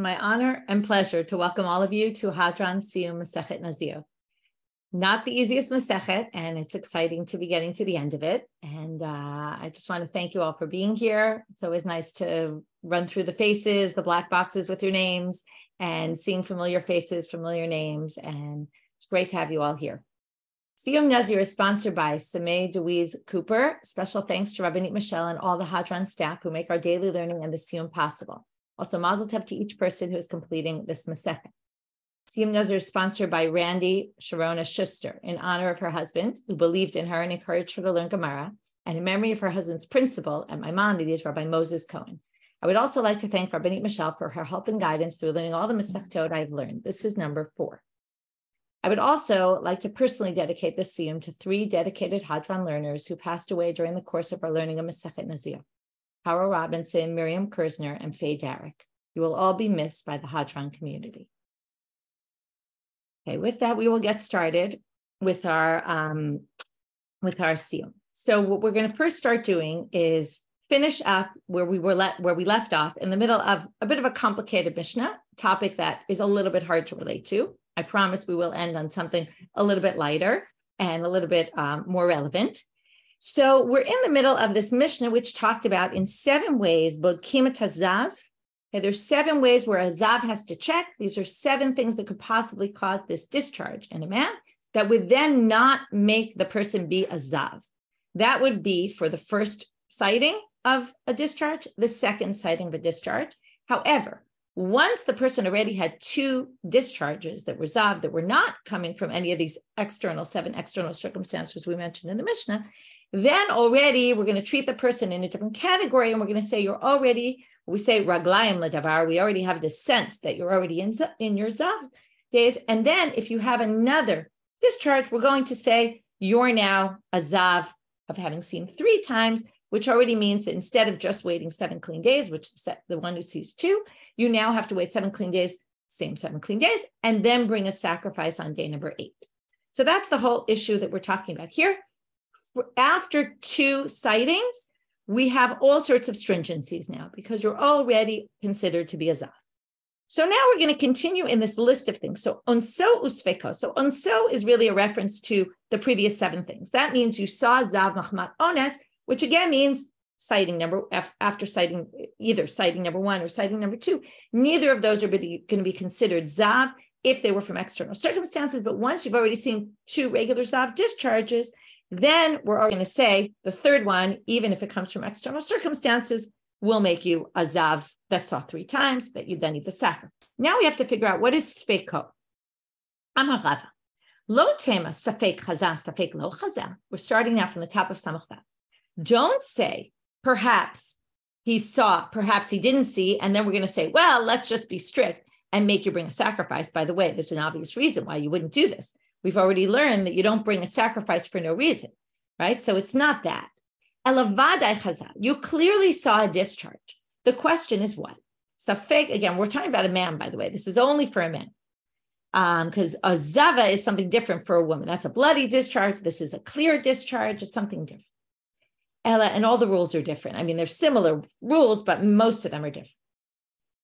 My honor and pleasure to welcome all of you to Hadran, Siyum, Masechet, Nazir. Not the easiest Masechet, and it's exciting to be getting to the end of it. And I just want to thank you all for being here. It's always nice to run through the faces, the black boxes with your names, and seeing familiar faces, familiar names. And it's great to have you all here. Siyum Nazir is sponsored by Sameh Deweese Cooper. Special thanks to Rabbanit Michelle and all the Hadran staff who make our daily learning and the Siyum possible. Also, mazel tov to each person who is completing this Masechet. Siyum Nazir is sponsored by Randy Sharona Schuster in honor of her husband, who believed in her and encouraged her to learn Gemara, and in memory of her husband's principal at Maimonides, Rabbi Moses Cohen. I would also like to thank Rabbanit Michelle for her help and guidance through learning all the Masechtot I've learned. This is number 4. I would also like to personally dedicate this Siyum to 3 dedicated Hadran learners who passed away during the course of our learning of Masechet Nazir: Howard Robinson, Miriam Kersner, and Faye Darrick. You will all be missed by the Hadran community. Okay, with that, we will get started with our Siyum. So what we're going to first start doing is finish up where we left off in the middle of a bit of a complicated Mishnah topic that is a little bit hard to relate to. I promise we will end on something a little bit lighter and a little bit more relevant. So we're in the middle of this Mishnah, which talked about in 7 ways, bodkim et hazav. Okay, there's 7 ways where a zav has to check. These are 7 things that could possibly cause this discharge in a man that would then not make the person be a zav. That would be for the first sighting of a discharge, the second sighting of a discharge. However, once the person already had 2 discharges that were zav, that were not coming from any of these 7 external circumstances we mentioned in the Mishnah, then already we're going to treat the person in a different category, and we're going to say you're already, we say raglayim ladavar, we already have this sense that you're already in your zav days. And then if you have another discharge, we're going to say you're now a zav of having seen 3 times, which already means that instead of just waiting 7 clean days, which the one who sees 2, you now have to wait 7 clean days, same 7 clean days, and then bring a sacrifice on day number 8. So that's the whole issue that we're talking about here. After 2 sightings, we have all sorts of stringencies now because you're already considered to be a zav. So now we're going to continue in this list of things. So onso usfeko. So onso is really a reference to the previous 7 things. That means you saw zav machmat ones, which again means after sighting, either sighting number 1 or sighting number 2. Neither of those are going to be considered zav if they were from external circumstances. But once you've already seen 2 regular zav discharges, then we're going to say the third one, even if it comes from external circumstances, will make you a zav that saw 3 times, that you then need the sacrifice. Now we have to figure out what is sfeko. Amar Rava. Lo tema safek chazah, safek lo chazah. We're starting now from the top of Samach Vav. Don't say, perhaps he saw, perhaps he didn't see, and then we're going to say, well, let's just be strict and make you bring a sacrifice. By the way, there's an obvious reason why you wouldn't do this. We've already learned that you don't bring a sacrifice for no reason, right? So it's not that. Elavadai chazal, you clearly saw a discharge. The question is what? Safek, again, we're talking about a man, by the way. This is only for a man. Because a zava is something different for a woman. That's a bloody discharge. This is a clear discharge. It's something different. Ella, and all the rules are different. I mean, there's similar rules, but most of them are different.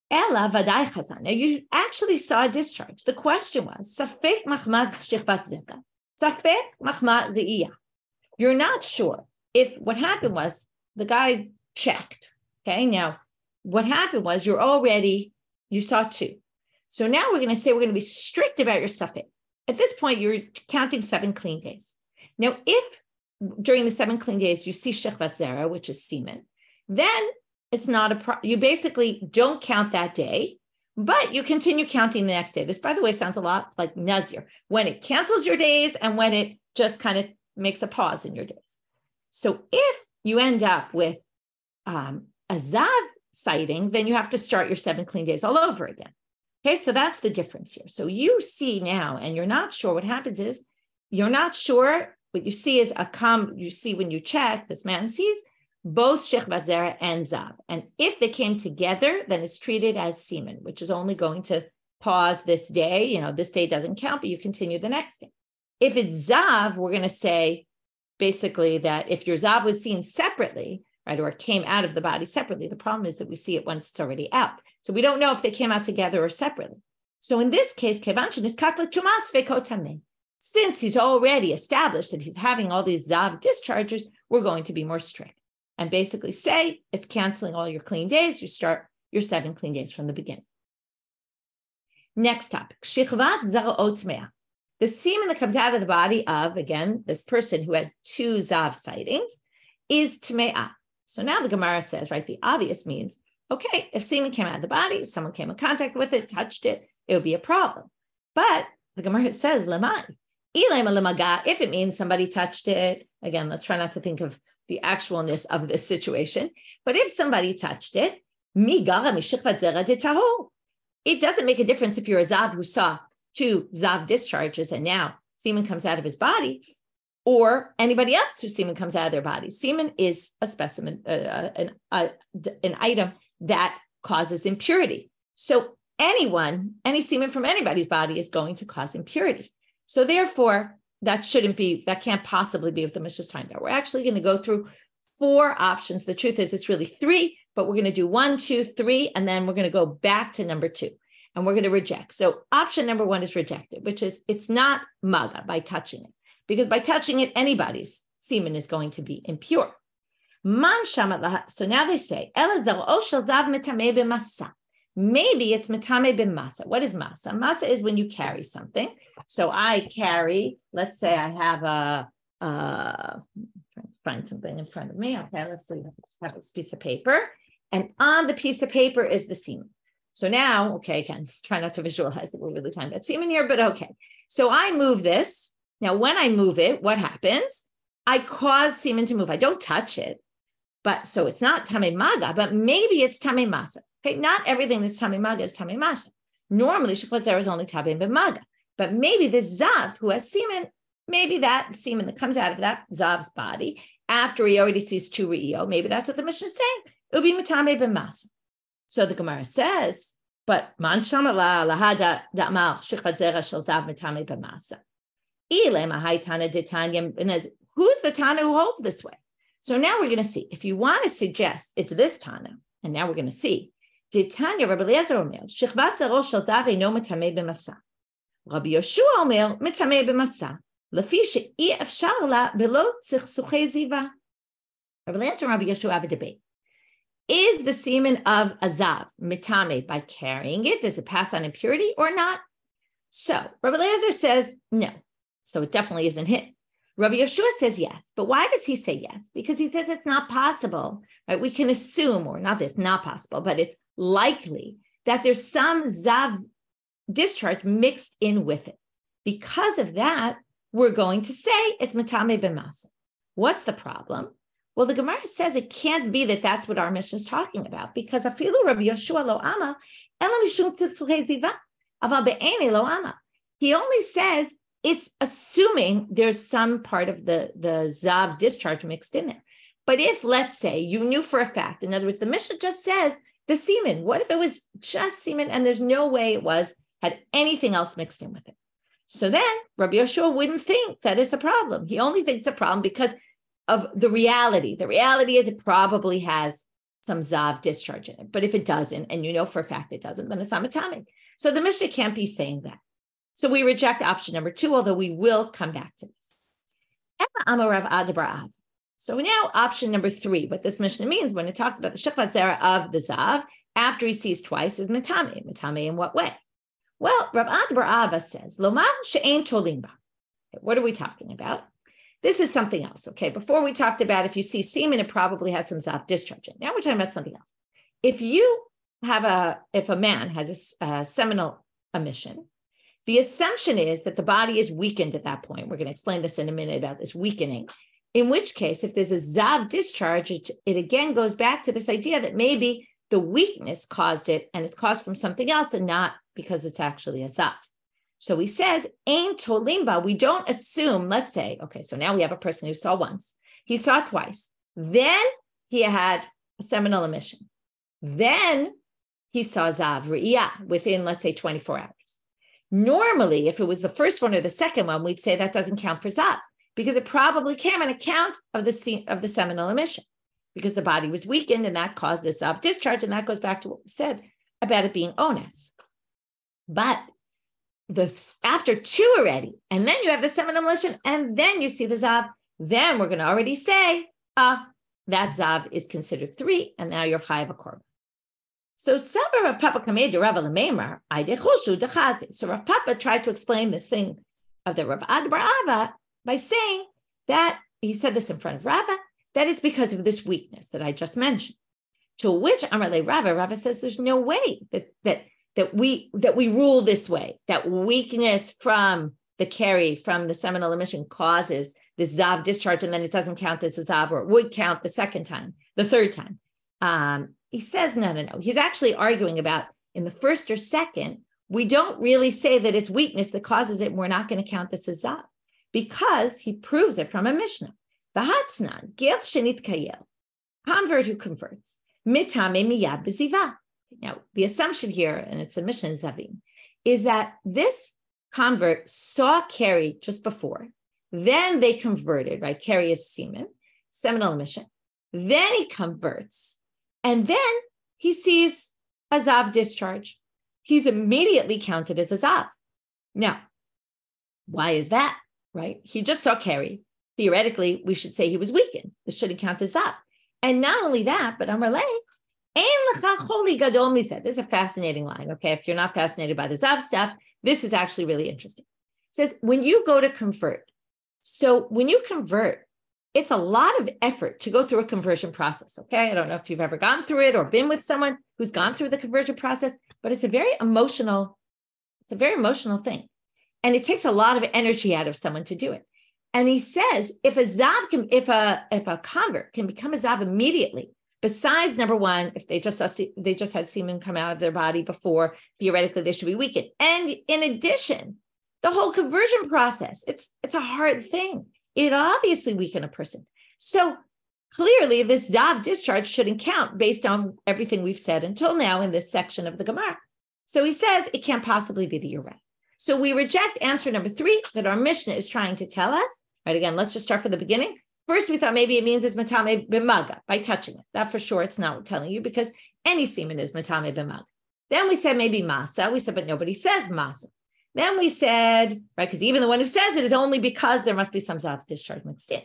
Ella vadai chazan. Now, you actually saw a discharge. The question was, safek machmat shechvat zeka, safek machmat re'iyah. You're not sure if what happened was the guy checked. Okay, now what happened was you saw 2. So now we're going to say we're going to be strict about your safek. At this point, you're counting 7 clean days. Now, if during the 7 clean days you see shechvat zera, which is semen, then it's not you basically don't count that day, but you continue counting the next day. This, by the way, sounds a lot like Nazir, when it cancels your days and when it just kind of makes a pause in your days. So if you end up with a zav sighting, then you have to start your 7 clean days all over again. Okay, so that's the difference here. So you see now, and you're not sure. What happens is you're not sure. What you see is you see when you check, this man sees both shechvat zera and zav. And if they came together, then it's treated as semen, which is only going to pause this day. This day doesn't count, but you continue the next day. If it's zav, we're going to say basically that if your zav was seen separately, right? Or it came out of the body separately. The problem is that we see it once it's already out. So we don't know if they came out together or separately. So in this case, since he's already established that he's having all these zav discharges, we're going to be more strict and basically say it's canceling all your clean days. You start your 7 clean days from the beginning. Next topic, shichvat zarot me'ah. The semen that comes out of the body of, again, this person who had 2 zav sightings is tme'ah. So now the Gemara says, right, the obvious means, okay, if semen came out of the body, someone came in contact with it, touched it, it would be a problem. But the Gemara says, lemai. If it means somebody touched it, again, let's try not to think of the actualness of this situation. But if somebody touched it, it doesn't make a difference if you're a zav who saw 2 zav discharges and now semen comes out of his body, or anybody else whose semen comes out of their body. Semen is a specimen, an item that causes impurity. So any semen from anybody's body is going to cause impurity. So therefore, that can't possibly be what the Mishnah is talking about. We're actually going to go through 4 options. The truth is it's really 3, but we're going to do 1, 2, 3, and then we're going to go back to number 2, and we're going to reject. So option number 1 is rejected, which is it's not maga by touching it, because by touching it, anybody's semen is going to be impure. So now they say, maybe it's metame b'masa. What is masa? Masa is when you carry something. So I carry, let's say I have find something in front of me. Okay, let's see. I just have this piece of paper. And on the piece of paper is the semen. So now, okay, again, try not to visualize that we're really talking about semen here, but okay. So I move this. Now, when I move it, what happens? I cause semen to move. I don't touch it. But so it's not tamei maga, but maybe it's tamei masa. Okay, not everything that's tamei maga is tamei masa. Normally, shechvat zera is only tamei b'maga. But maybe this zav who has semen, maybe that semen that comes out of that zav's body after he already sees 2 re'io, maybe that's what the Mishnah is saying. It would be tamei b'masa. So the Gemara says, but man shamala lahada da'mal shechvat zera shel zav tamei b'masa. Ilem ahai tana detanya. Who's the Tana who holds this way? So now we're going to see, if you want to suggest it's this Tana, and now we're going to see, did Tanya Rabbi Eliezer omer, shechvat zero shel zav eino metamei b'masa. Rabbi Yoshua omer, metamei b'masa. Lefi she'i efshar la belo tzechsuchei ziva. Rabbi Eliezer and Rabbi Yoshua have a debate. Is the semen of a zav metamei by carrying it? Does it pass on impurity or not? So Rabbi Eliezer says no. So it definitely isn't hit. Rabbi Yeshua says yes, but why does he say yes? Because he says it's not possible, right? We can assume, or not this, not possible, but it's likely that there's some zav discharge mixed in with it. Because of that, we're going to say it's metame b'masa. What's the problem? Well, the Gemara says it can't be that that's what our Mishnah is talking about, because afilu Rabbi Yeshua lo ama, ela mishum tzechsuchei ziva, aval be'eni lo ama. He only says it's assuming there's some part of the zav discharge mixed in there. But if, let's say, you knew for a fact, in other words, the Mishnah just says the semen, what if it was just semen and there's no way it had anything else mixed in with it? So then Rabbi Yoshua wouldn't think that it's a problem. He only thinks it's a problem because of the reality. The reality is it probably has some zav discharge in it. But if it doesn't, and you know for a fact it doesn't, then it's not metame. So the Mishnah can't be saying that. So we reject option number 2, although we will come back to this. So now option number 3, what this Mishnah means when it talks about the shechvat zera of the zav after he sees twice is metame. Metame in what way? Well, Rav Ad bar Ava says, Lomar she'ein tolimba. What are we talking about? This is something else. Okay, before we talked about if you see semen, it probably has some zav discharge. Now we're talking about something else. If a man has a seminal emission, the assumption is that the body is weakened at that point. We're going to explain this in a minute about this weakening. In which case, if there's a zav discharge, it again goes back to this idea that maybe the weakness caused it and it's caused from something else and not because it's actually a zav. So he says, Ein tolimba, we don't assume, let's say, okay, so now we have a person who saw once, he saw twice, then he had a seminal emission. Then he saw zav re'iyah within, let's say, 24 hours. Normally, if it was the first one or the second one, we'd say that doesn't count for zav because it probably came on account of the seminal emission. because the body was weakened and that caused this zav discharge. And that goes back to what we said about it being onus. But after 2 already, and then you have the seminal militia, and then you see the zav, then we're going to already say, that zav is considered 3, and now you're chayav a korban. So Rav Papa tried to explain this thing of the Rav Ad Bar Ava by saying that he said this in front of Rava, that is because of this weakness that I just mentioned. To which Amarle Rava says there's no way that we rule this way, that weakness from the carry from the seminal emission causes this zav discharge, and then it doesn't count as a zav, or it would count the third time. He says, no. He's actually arguing about in the first or second, we don't really say that it's weakness that causes it, and we're not going to count this as zav, because he proves it from a Mishnah. V'hatznan, ger shenit kayel, convert who converts, mitame miyad b'ziva. Now, the assumption here, and it's a Mishnah in Zavim, is that this convert saw carry just before, then they converted, right? Carry is semen, seminal emission. Then he converts, and then he sees a zav discharge. He's immediately counted as a zav. Now, why is that, right? He just saw carry. Theoretically, we should say he was weakened. This shouldn't count as zav. And not only that, but Amarle, this is a fascinating line, okay? If you're not fascinated by the zav stuff, this is actually really interesting. It says, when you go to convert, so when you convert, it's a lot of effort to go through a conversion process, okay? I don't know if you've ever gone through it or been with someone who's gone through the conversion process, but it's a very emotional thing. And it takes a lot of energy out of someone to do it. And he says, if a convert can become a zav immediately, besides number one, if they just had semen come out of their body before, theoretically they should be weakened. And in addition, the whole conversion process, it's a hard thing. It obviously weaken a person. So clearly this zav discharge shouldn't count based on everything we've said until now in this section of the Gemara. So he says it can't possibly be that you're right. So we reject answer number 3 that our Mishnah is trying to tell us. Right, again, let's just start from the beginning. First, we thought maybe it means it's matame b'maga, by touching it. That for sure it's not telling you, because any semen is matame b'maga. Then we said maybe masa. We said, but nobody says masa. Then we said, right, because even the one who says it is only because there must be some zav discharge mixed in.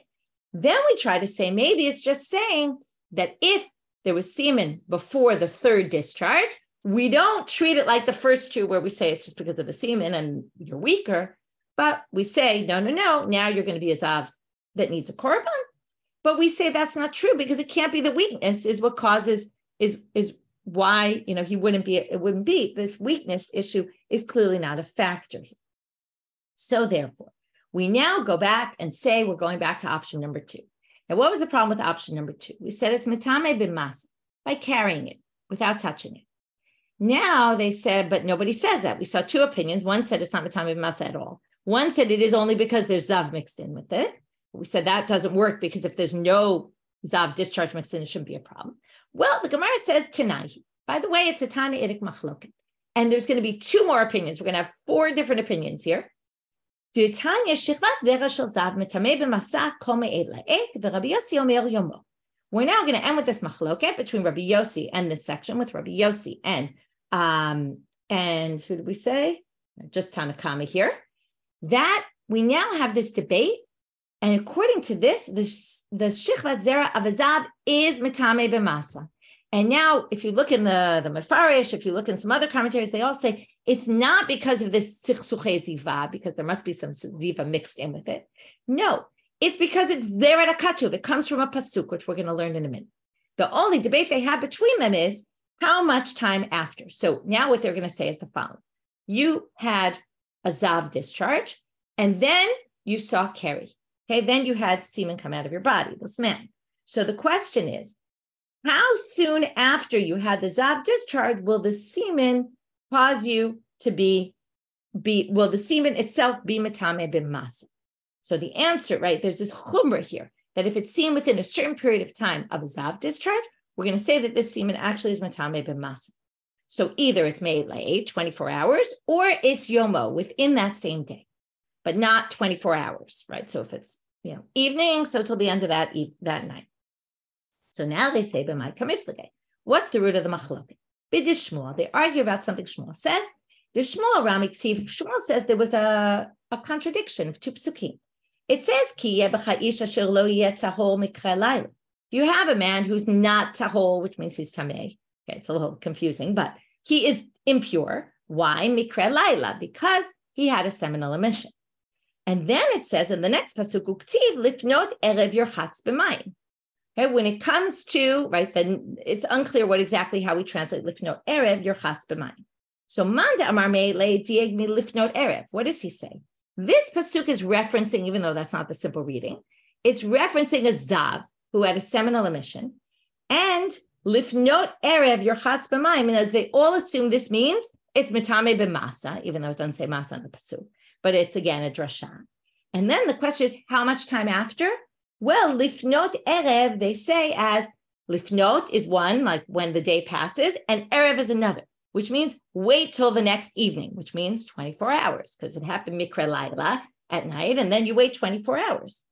Then we try to say maybe it's just saying that if there was semen before the 3rd discharge, we don't treat it like the first 2 where we say it's just because of the semen and you're weaker, but we say, no, now you're going to be a zav that needs a korban. But we say that's not true, because it can't be the weakness is what causes, is why, it wouldn't be, this weakness issue is clearly not a factor here. So therefore, we now go back and say we're going back to option number 2. Now, what was the problem with option number 2? We said it's matame b'masa, by carrying it without touching it. Now they said, but nobody says that. We saw 2 opinions. One said it's not matame b'masa at all. One said it is only because there's zav mixed in with it. We said that doesn't work, because if there's no zav discharge mixed in, it shouldn't be a problem. Well, the Gemara says Tanai. By the way, it's a Tanaitic machloket. And there's going to be 2 more opinions. We're going to have 4 different opinions here. We're now going to end with this machloket between Rabbi Yossi and this section with Rabbi Yossi and who did we say? Just Tanakama here. That we now have this debate. And according to this, the shichvat zera of a zav is mitame b'masa. And now, if you look in the Mefarish, if you look in some other commentaries, they all say it's not because of this sichsuche ziva, because there must be some ziva mixed in with it. No, it's because it's there at a katuv. It comes from a pasuk, which we're going to learn in a minute. The only debate they have between them is how much time after. So now what they're going to say is the following. You had a zav discharge, and then you saw carry. Okay, then you had semen come out of your body, this man. So the question is, how soon after you had the zav discharge will the semen cause you to will the semen itself be matame b'masa? So the answer, right, there's this chumrah here, that if it's seen within a certain period of time of a zav discharge, we're going to say that this semen actually is matame b'masa. So either it's made like 24 hours, or it's yomo, within that same day, but not 24 hours, right? So if it's, evening, so till the end of that night. So now they say, "B'mai kamiflage." What's the root of the machloket? B'dishmuel. They argue about something Shmuel says. The Shmuel Ramiktiv, Shmuel says there was a contradiction of two psukim. It says, "Ki yebecha asher lo yeh tahor mikra layla." You have a man who's not tahor, which means he's tamei. Okay, it's a little confusing, but he is impure. Why mikra layla? Because he had a seminal emission. And then it says in the next pasuk, "Uktiv lifnot erev yorchatz b'mayim." Okay, when it comes to, right, then it's unclear how we translate lifnot erev yorchatz b'mayim. So manda amar me le dieg mi lifnot erev. What does he say? This pasuk is referencing, even though that's not the simple reading, it's referencing a zav who had a seminal emission, and lifnot erev yorchatz b'mayim. And they all assume this means it's mitame b'masa, even though it doesn't say masa in the pasuk, but it's again a drasha. And then the question is, how much time after? Well, lifnot erev, they say as lifnot is one, like when the day passes, and erev is another, which means wait till the next evening, which means 24 hours, because it happened mikra layla at night, and then you wait 24 hours.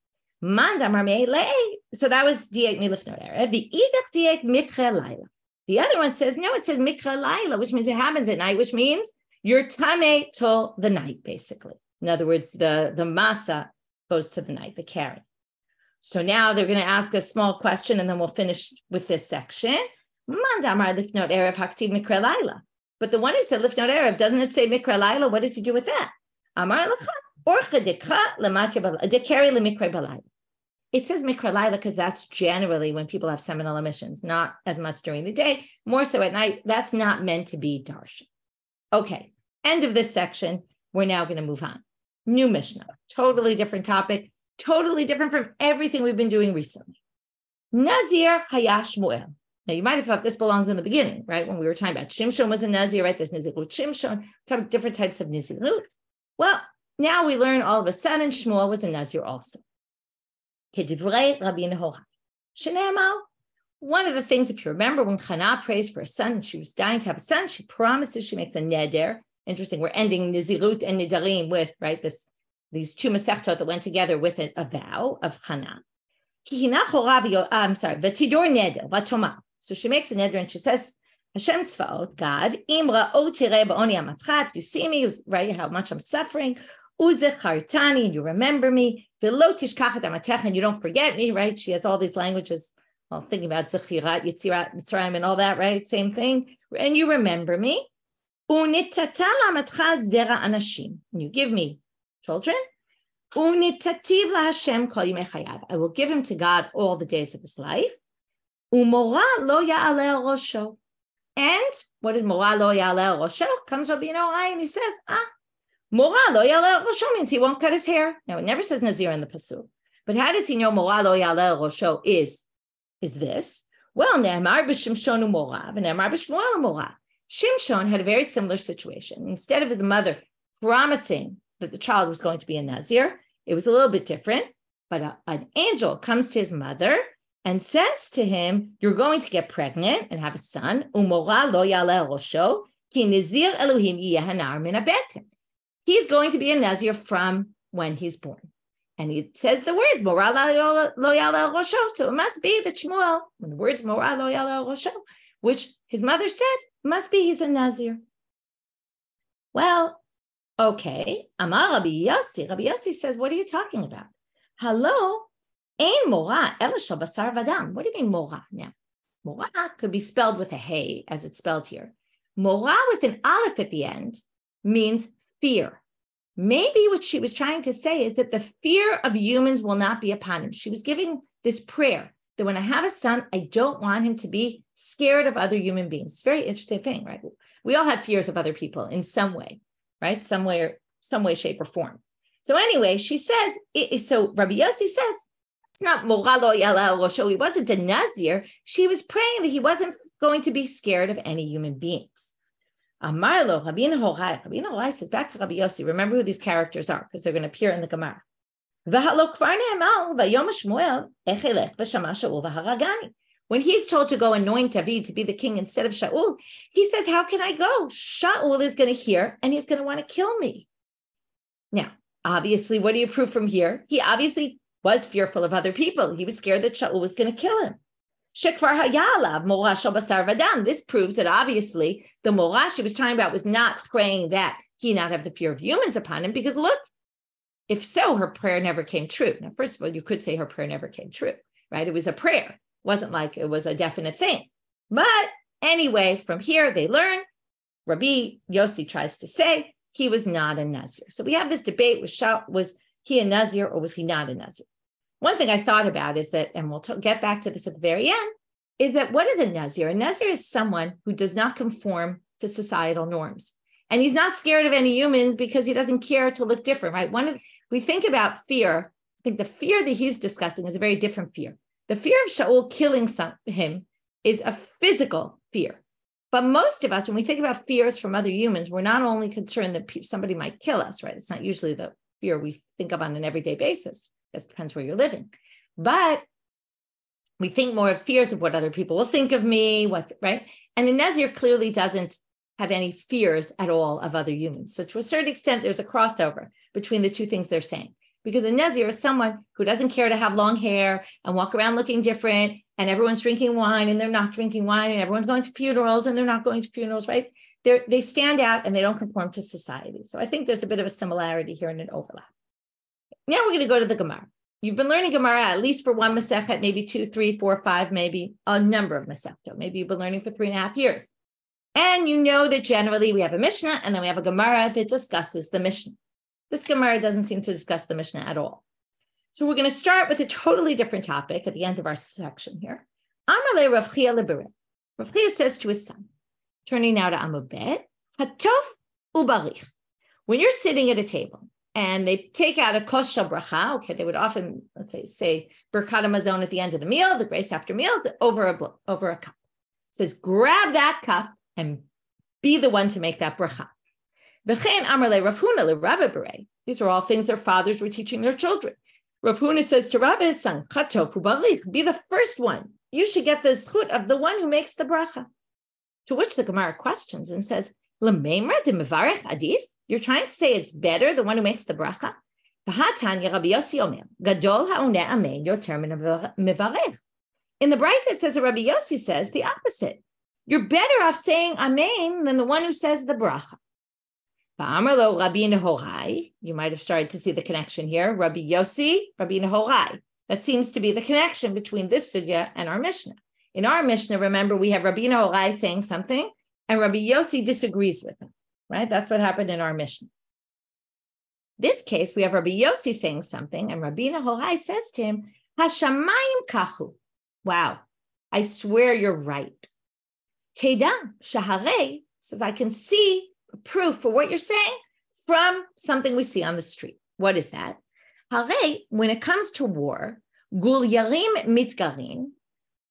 Manda marmei lei. So that was diek mi lifnot erev. The idach diek mikra layla. The other one says, no, it says mikra layla, which means it happens at night, which means you're tamei till the night, basically. In other words, the masa goes to the night, the carry. So now they're going to ask a small question, and then we'll finish with this section. Manda amar lifnot erev haktiv mikra layla. But the one who said lifnot erev, doesn't it say mikra layla? What does he do with that? Amar lecha orcha dekra lematya dekari lemikra balayla. It says mikra layla because that's generally when people have seminal emissions, not as much during the day, more so at night. That's not meant to be darshan. Okay, end of this section. We're now going to move on. New Mishnah, totally different topic, totally different from everything we've been doing recently. Nazir haya Shmuel. Now, you might have thought this belongs in the beginning, right? When we were talking about Shimshon was a Nazir, right? There's Nazirut Shimshon, different types of Nazirut. Well, now we learn all of a sudden Shmuel was a Nazir also. Kedivrei Rabbi Nehorai. Shene'emar. One of the things, if you remember, when Chana prays for a son and she was dying to have a son, she promises, she makes a neder. Interesting, we're ending Nazirut and Nidarim with, right, these two Masechtot that went together with a vow of Chana. I'm sorry, V'tidor neder, V'tomar. So she makes a neder and she says, Hashem tzvaot, God, Imra o tireh ba'oni amatchat, you see me, right, how much I'm suffering, Uzechartani, and you remember me, V'lo tishkach et amatecha, and you don't forget me, right? She has all these languages, well, thinking about Zechirat, Yitzirat, Mitzrayim, and all that, right? Same thing. And you remember me. Unitata lamatcha zera anashim. And you give me children. Unitativ laHashem kol yimei chayav. I will give him to God all the days of his life. Umora lo ya'aleh al rosho. And what is mora lo ya'aleh al rosho? Comes Rabbi Nehorai and he says, mora lo ya'aleh al rosho means he won't cut his hair. Now, it never says Nazir in the pasuk. But how does he know mora lo ya'aleh al rosho is this? Well, ne'emar b'shimshon u'morav, and ne'emar b'shmuel u'morav. Shimshon had a very similar situation. Instead of the mother promising that the child was going to be a Nazir, it was a little bit different. But an angel comes to his mother and says to him, you're going to get pregnant and have a son. Umora lo ya'aleh rosho, ki nazir Elohim yeh hanar min habetin. He's going to be a Nazir from when he's born. And he says the words, Mora lo ya'aleh rosho. So it must be that Shmuel, when the words Mora lo ya'aleh rosho, which his mother said, must be he's a Nazir. Well, okay. Amar Rabbi Yossi. Rabbi Yossi says, what are you talking about? Hello, ein mora ela shel basar v'dam. What do you mean mora? Now, mora could be spelled with a hey, as it's spelled here. Mora with an aleph at the end means fear. Maybe what she was trying to say is that the fear of humans will not be upon him. She was giving this prayer that when I have a son, I don't want him to be scared of other human beings. It's a very interesting thing, right? We all have fears of other people in some way, right? Some way, shape, or form. So anyway, she says, so Rabbi Yossi says, it's not mora lo ya'aleh rosho. He wasn't a Nazir. She was praying that he wasn't going to be scared of any human beings. Amar lo Rabbi Nehorai. Rabbi Nehorai says back to Rabbi Yossi, remember who these characters are because they're going to appear in the Gemara. When he's told to go anoint David to be the king instead of Shaul, he says, how can I go? Shaul is going to hear and he's going to want to kill me. Now, obviously, what do you prove from here? He obviously was fearful of other people. He was scared that Shaul was going to kill him. This proves that obviously the morah she was talking about was not praying that he not have the fear of humans upon him, because look, if so, her prayer never came true. Now, first of all, you could say her prayer never came true, right? It was a prayer. It wasn't like it was a definite thing. But anyway, from here, they learn, Rabbi Yossi tries to say he was not a Nazir. So we have this debate, was he a Nazir or was he not a Nazir? One thing I thought about is that, and we'll get back to this at the very end, is that what is a Nazir? A Nazir is someone who does not conform to societal norms. And he's not scared of any humans because he doesn't care to look different, right? We think about fear. I think the fear that he's discussing is a very different fear. The fear of Shaul killing him is a physical fear. But most of us, when we think about fears from other humans, we're not only concerned that somebody might kill us, right? It's not usually the fear we think of on an everyday basis. It depends where you're living. But we think more of fears of what other people will think of me, right? And a Nazir clearly doesn't have any fears at all of other humans. So to a certain extent, there's a crossover between the two things they're saying. Because a Nazir is someone who doesn't care to have long hair and walk around looking different, and everyone's drinking wine and they're not drinking wine, and everyone's going to funerals and they're not going to funerals, right? They stand out and they don't conform to society. So I think there's a bit of a similarity here and an overlap. Now we're going to go to the Gemara. You've been learning Gemara at least for one Masechet, maybe 2, 3, 4, 5, maybe a number of Masechtot. Maybe you've been learning for 3.5 years. And you know that generally we have a Mishnah and then we have a Gemara that discusses the Mishnah. This Gemara doesn't seem to discuss the Mishnah at all. So we're going to start with a totally different topic at the end of our section here. Amarle Rav Chia lebere. Rav Chia says to his son, turning now to Amud Bet, Hatof ubarich. When you're sitting at a table and they take out a kos shel bracha, okay, they would often, let's say Birkat HaMazon at the end of the meal, the grace after meal, over a cup. It says, grab that cup and be the one to make that bracha. These are all things their fathers were teaching their children. Rav Huna says to Rabbi his son, be the first one. You should get the zchut of the one who makes the bracha. To which the Gemara questions and says, you're trying to say it's better, the one who makes the bracha? In the Braita it says that Rabbi Yossi says the opposite. You're better off saying amen than the one who says the bracha. You might have started to see the connection here. Rabbi Yossi, Rabbi Nehorai. That seems to be the connection between this sugya and our Mishnah. In our Mishnah, remember, we have Rabbi Nehorai saying something, and Rabbi Yossi disagrees with him, right? That's what happened in our Mishnah. This case, we have Rabbi Yossi saying something, and Rabbi Nehorai says to him, Hashamayim kachu. Wow, I swear you're right. Teda shaharei says, I can see proof for what you're saying from something we see on the street. What is that? Hare, when it comes to war, gul yarim mitgarim,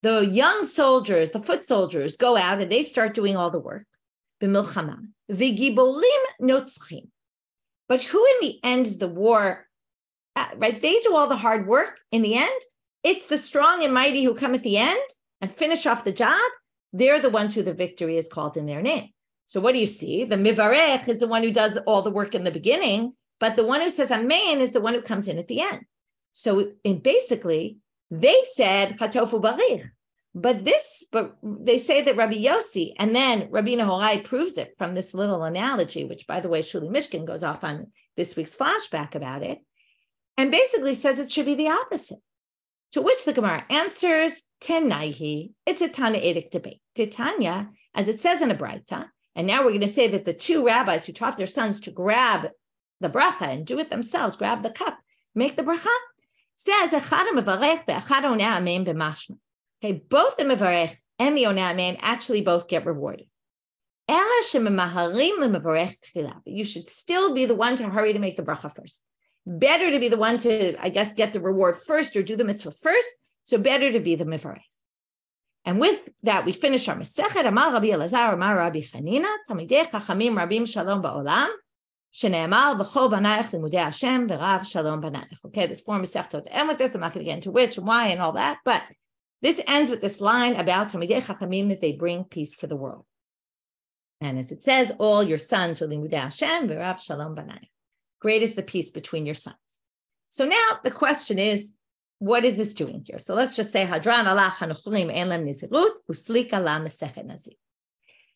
the young soldiers, the foot soldiers, go out and they start doing all the work. B'milchama, v'giborim notzchim. But who in the end is the war? Right? They do all the hard work. In the end, it's the strong and mighty who come at the end and finish off the job. They're the ones who the victory is called in their name. So what do you see? The mivarech is the one who does all the work in the beginning, but the one who says amen is the one who comes in at the end. So basically, they said chatofu barich, but they say that Rabbi Yossi, and then Rabbi Nehorai proves it from this little analogy, which, by the way, Shuli Mishkin goes off on this week's flashback about it, and basically says it should be the opposite. To which the Gemara answers, Tenaihi, it's a Tanaitic debate. Titania, as it says in a Braita, and now we're going to say that the two rabbis who taught their sons to grab the bracha and do it themselves, grab the cup, make the bracha, says, okay, both the mevarech and the oneh amen actually both get rewarded. You should still be the one to hurry to make the bracha first. Better to be the one to, I guess, get the reward first or do the mitzvah first. So better to be the mevarech. And with that, we finish our Masechet. Amar Rabbi Elazar, Amar Rabbi Chanina, Talmidei Chachamim Rabim Shalom Ba'olam, Shene'emar B'chol Banayich Limudei Hashem V'Rav Shalom Banayich. Okay, there's 4 Masechtot to end with this. I'm not going to get into which and why and all that, but this ends with this line about Talmidei Chachamim, that they bring peace to the world. And as it says, all your sons are Limudei Hashem V'Rav Shalom Banayich. Great is the peace between your sons. So now the question is, what is this doing here? So let's just say Hadran alach hanuchulim en lem nizirut uslika la Masechet Nazir.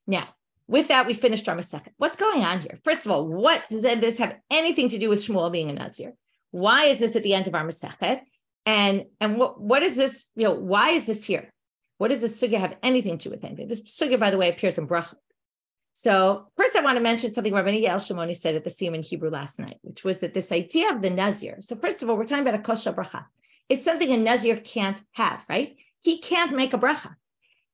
Now, with that, we finished our Masechet. What's going on here? First of all, what does this have anything to do with Shmuel being a Nazir? Why is this at the end of our Masechet? And what is this? Why is this here? What does this sugya have anything to do with anything? This sugya, by the way, appears in Brachot. So first, I want to mention something Rabbanit Yael said at the Siyum in Hebrew last night, which was that this idea of the Nazir. So first of all, we're talking about a kosher bracha. It's something a Nazir can't have, right? He can't make a bracha.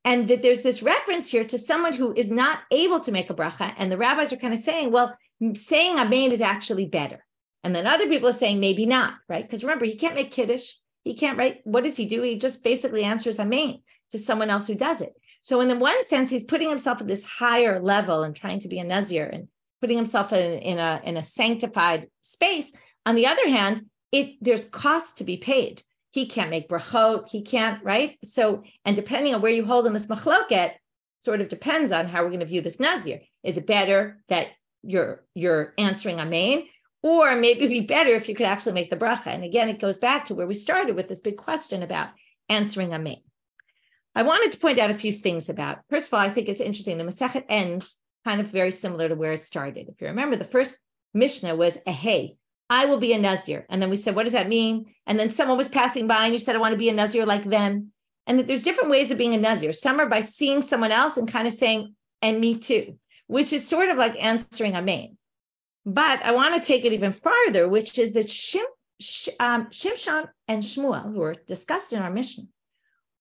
And that there's this reference here to someone who is not able to make a bracha. And the rabbis are kind of saying, well, saying amen is actually better. And then other people are saying maybe not, right? Because remember, he can't make kiddush. He can't, right? What does he do? He just basically answers amen to someone else who does it. So in the one sense, he's putting himself at this higher level and trying to be a Nazir and putting himself in a sanctified space. On the other hand, there's cost to be paid. He can't make brachot. He can't, right? So, and depending on where you hold in this machloket, sort of depends on how we're going to view this Nazir. Is it better that you're answering amen? Or maybe it'd be better if you could actually make the bracha. And again, it goes back to where we started with this big question about answering amen. I wanted to point out a few things about, first of all, I think it's interesting. The Masechet ends kind of very similar to where it started. If you remember, the first Mishnah was hey, I will be a Nazir. And then we said, what does that mean? And then someone was passing by and you said, I want to be a Nazir like them. And there's different ways of being a Nazir. Some are by seeing someone else and kind of saying, and me too, which is sort of like answering amen. But I want to take it even farther, which is that Shimshon and Shmuel, who are discussed in our Mishnah,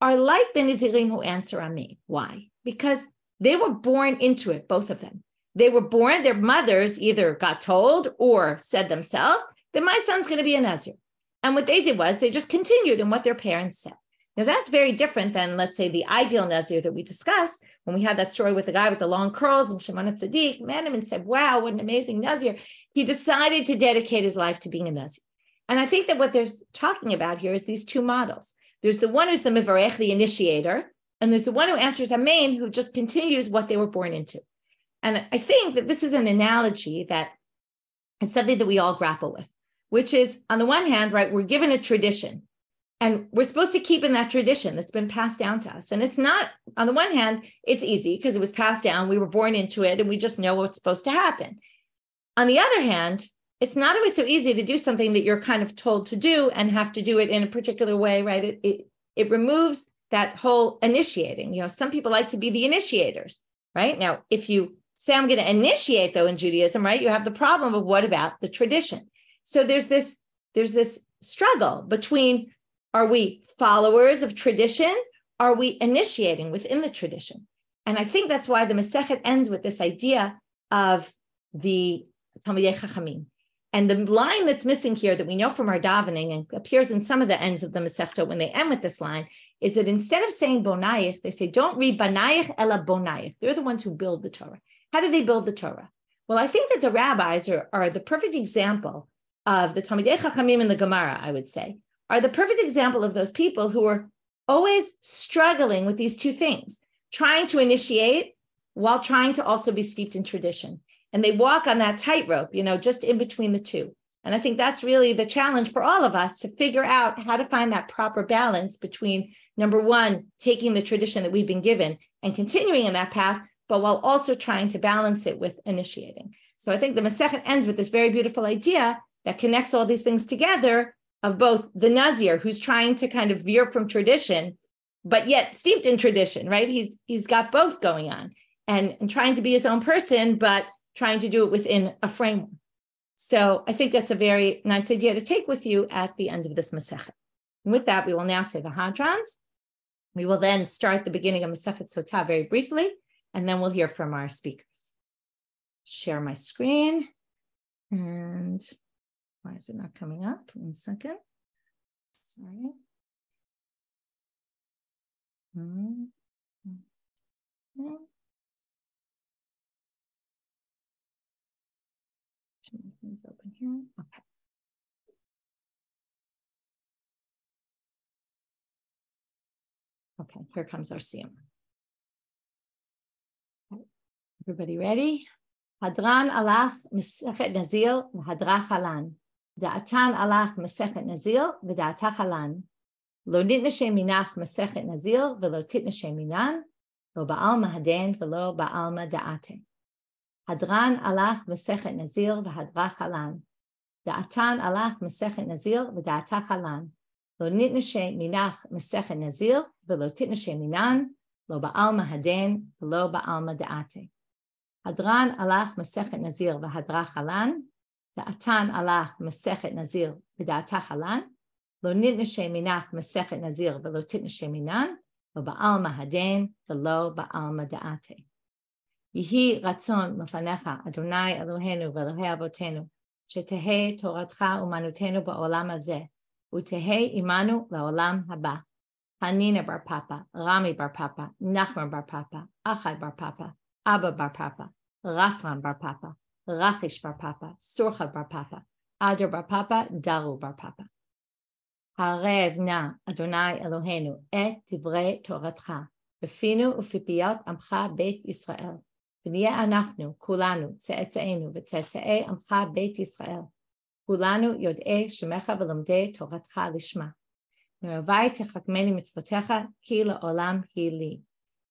are like the Nazirim who answer amen. Why? Because they were born into it, both of them. They were born, their mothers either got told or said themselves that my son's going to be a Nazir. And what they did was they just continued in what their parents said. Now that's very different than, let's say, the ideal Nazir that we discussed when we had that story with the guy with the long curls and Shimon Tzaddik met him and said, wow, what an amazing Nazir. He decided to dedicate his life to being a Nazir. And I think that what they're talking about here is these two models. There's the one who's the Mivarech, the initiator, and there's the one who answers amen, who just continues what they were born into. And I think that this is an analogy that is something that we all grapple with, which is, on the one hand, right, we're given a tradition, and we're supposed to keep in that tradition that's been passed down to us. And it's not, on the one hand, it's easy because it was passed down, we were born into it, and we just know what's supposed to happen. On the other hand, it's not always so easy to do something that you're kind of told to do and have to do it in a particular way, right? It removes that whole initiating. Some people like to be the initiators, right? Now, if you say, I'm going to initiate, though, in Judaism, right, you have the problem of what about the tradition? So there's this struggle between, are we followers of tradition? Are we initiating within the tradition? And I think that's why the Masechet ends with this idea of the Talmidei Chachamim. And the line that's missing here that we know from our davening and appears in some of the ends of the Masechta when they end with this line is that instead of saying Bonayich, they say, don't read Banayich ela Bonayich. They're the ones who build the Torah. How do they build the Torah? Well, I think that the rabbis are the perfect example of the Talmidei Chachamim and the Gemara, I would say, are the perfect example of those people who are always struggling with these two things, trying to initiate while trying to also be steeped in tradition. And they walk on that tightrope, just in between the two. And I think that's really the challenge for all of us to figure out how to find that proper balance between, number one, taking the tradition that we've been given and continuing in that path, but while also trying to balance it with initiating. So I think the Masechet ends with this very beautiful idea that connects all these things together of both the Nazir, who's trying to kind of veer from tradition, but yet steeped in tradition, right? He's got both going on and trying to be his own person, but trying to do it within a framework. So I think that's a very nice idea to take with you at the end of this Masechet. And with that, we will now say the Hadrans. We will then start the beginning of Masechet Sotah very briefly, and then we'll hear from our speakers. Share my screen. And why is it not coming up? 1 second. Sorry. Things open here. Okay, here comes our Siyum. Everybody ready? Hadran alach Masechet Nazir v'Hadra chalan. Da'atan alach Masechet Nazir v'Da'ata chalan. Lo nitnashe minach Masechet Nazir, velo titnashe minan, lo ba'alma haden, velo ba'alma da'ate. Hadran alach Masechet Nazir, v'hadra chalan. Da'atan alach Masechet Nazir, v'da'ata chalan. Lo nitnashe minach Masechet Nazir, velo titnashe minan, lo ba'alma haden, velo ba'alma da'ate. Hadran alach Masechet Nazir, v'hadra chalan. Da'atan alach Masechet Nazir, v'da'ata chalan. Lo nitnashe minach Masechet Nazir, velo titnashe minan, lo ba'alma haden, velo ba'alma da'ate. Yihi ratzon mefanecha, Adonai Eloheinu v'Elokei Avotenu, shetehe toratcha umanutenu ba'olam hazeh, utehe imanu la'olam haba. Hanina bar Papa, Rami bar Papa, Nachman bar Papa, Achad bar Papa, Abba bar Papa, Rafran bar Papa, Rachish bar Papa, Surcha bar Papa, Adar bar Papa, Daru bar Papa. Harev na Adonai Eloheinu et divrei toratcha, befinu ufipiyot amcha beit Yisrael. ונהיה אנחנו, כולנו, צאצאינו וצאצאי עמך בית ישראל, כולנו יודעי שמך ולומדי תורתך לשמה. מרבי תחכמני מצוותיך, כי לעולם היא לי.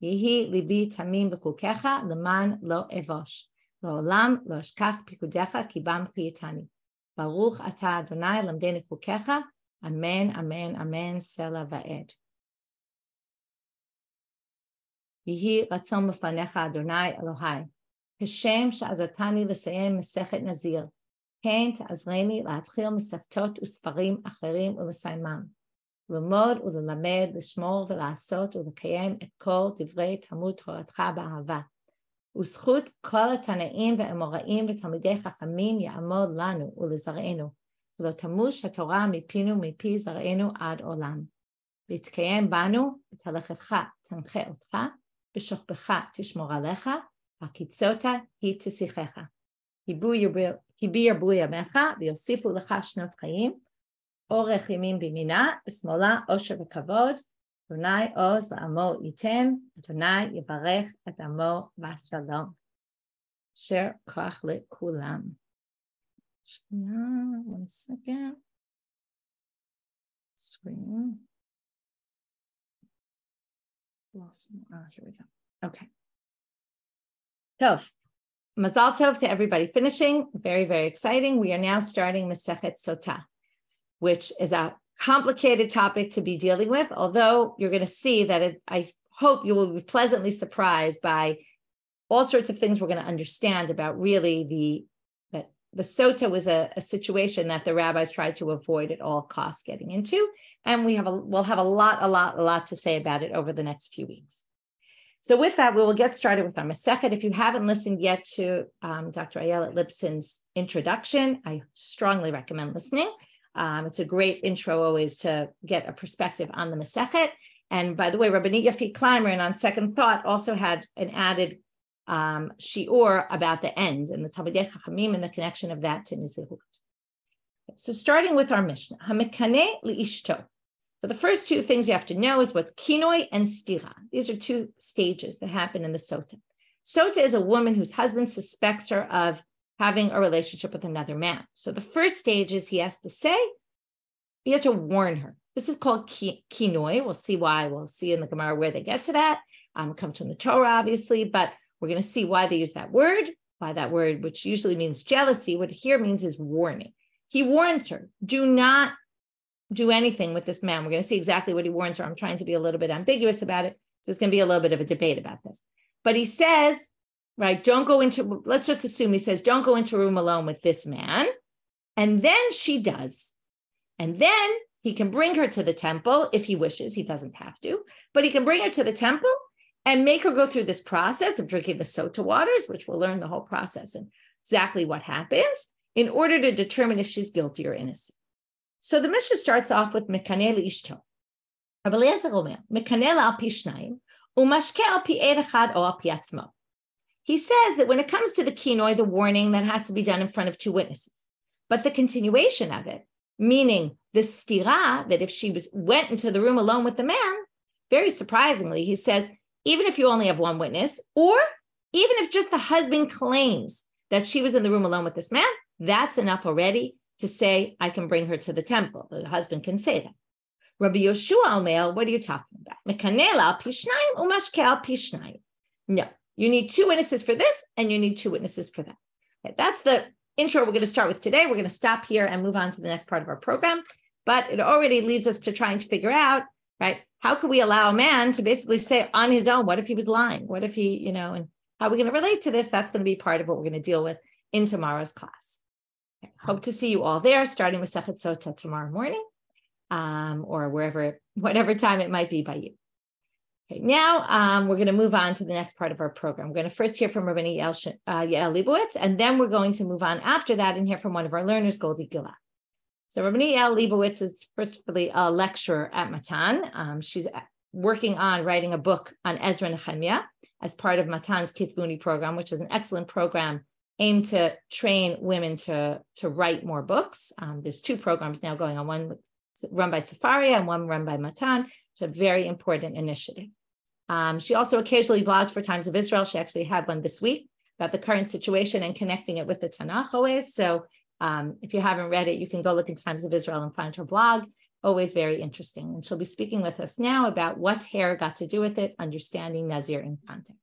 יהי ליבי תמים בחוקיך, למען לא אבוש. לעולם לא אשכח פיקודיך, כי בם חייתני. ברוך אתה אדוני למדני חוקיך, אמן, אמן, אמן, סלע ועד. יהי רצון בפניך, אדוני אלוהי, כשם שעזרתני לסיים מסכת נזיר, כן תעזרני להתחיל מסכתות וספרים אחרים ולסיימם, ללמוד וללמד, לשמור ולעשות ולקיים את כל דברי תלמוד תורתך באהבה, וזכות כל התנאים והאמוראים ותלמידי חכמים יעמוד לנו ולזרענו, ולא תמוש התורה מפינו מפי זרענו עד עולם. להתקיים בנו, ותלכתך תנחה אותך, בשוכבך תשמור עליך, הקיצותה היא תשיחך. כי בי ירבו ימיך, ויוסיפו לך שנות חיים, אורך ימים בימינה, ושמאלה עושר וכבוד, אדוני עוז לעמו ייתן, אדוני יברך את עמו בשלום. אשר כוח לכולם. שנייה, one second. Screen. Here we go. Okay. Tov. Mazal tov to everybody finishing. Very, very exciting. We are now starting Masechet Sotah, which is a complicated topic to be dealing with, although you're going to see that I hope you will be pleasantly surprised by all sorts of things we're going to understand about really the Sotah was a situation that the rabbis tried to avoid at all costs getting into. And we'll have a lot to say about it over the next few weeks. So with that, we will get started with our Masechet. If you haven't listened yet to Dr. Yael Lipson's introduction, I strongly recommend listening. It's a great intro always to get a perspective on the Masechet. And by the way, Rabbanit Yafi Clymer, and on second thought, also had an added shiur about the end and the Talmidei Chachamim and the connection of that to Nizirut. So starting with our Mishnah, Hamekane li'ishto. So the first two things you have to know is what's kinoi and stira. These are two stages that happen in the Sotah. Sotah is a woman whose husband suspects her of having a relationship with another man. So the first stage is he has to warn her. This is called kinoi. We'll see why. We'll see in the Gemara where they get to that. Comes from the Torah, obviously, but we're going to see why they use that word, which usually means jealousy. What here means is warning. He warns her, do not do anything with this man. We're going to see exactly what he warns her. I'm trying to be a little bit ambiguous about it. So there's going to be a little bit of a debate about this. But he says, right, let's just assume he says, don't go into a room alone with this man. And then she does. And then he can bring her to the temple if he wishes. He doesn't have to, but he can bring her to the temple and make her go through this process of drinking the Sotah waters, which we'll learn the whole process and exactly what happens in order to determine if she's guilty or innocent. So the Mishnah starts off with Mekaneh li'ishto. Rabbi Eliezer omer, Mekaneh al pi shnayim, u'mashke al pi ed echad o al pi atzmo. He says that when it comes to the kinoi, the warning, that has to be done in front of two witnesses. But the continuation of it, meaning the stira, that if she went into the room alone with the man, very surprisingly, he says, even if you only have one witness, or even if just the husband claims that she was in the room alone with this man, that's enough already to say, I can bring her to the temple. The husband can say that. Rabbi Yoshua Omer, what are you talking about? Mekaneh al pi shnayim umashkeh al pi shnayim. No, you need 2 witnesses for this, and you need 2 witnesses for that. Okay, that's the intro we're going to start with today. We're going to stop here and move on to the next part of our program. But it already leads us to trying to figure out, right, how could we allow a man to basically say on his own, what if he was lying? What if he, and how are we going to relate to this? That's going to be part of what we're going to deal with in tomorrow's class. Okay, hope to see you all there, starting with Masechet Sota tomorrow morning, or whatever time it might be by you. Okay, now we're going to move on to the next part of our program. We're going to first hear from Rabbanit Yael Leibowitz, and then we're going to move on after that and hear from one of our learners, Goldie Gilad. So Rabbanit Yael Leibowitz is firstly a lecturer at Matan. She's working on writing a book on Ezra and Nehemiah as part of Matan's Kitvuni program, which is an excellent program aimed to train women to write more books. There's 2 programs now going on, one run by Sefaria and one run by Matan. It's a very important initiative. She also occasionally blogs for Times of Israel. She actually had one this week about the current situation and connecting it with the Tanakh always. So if you haven't read it, you can go look in Times of Israel and find her blog. Always very interesting. And she'll be speaking with us now about what hair got to do with it, understanding Nazir in context.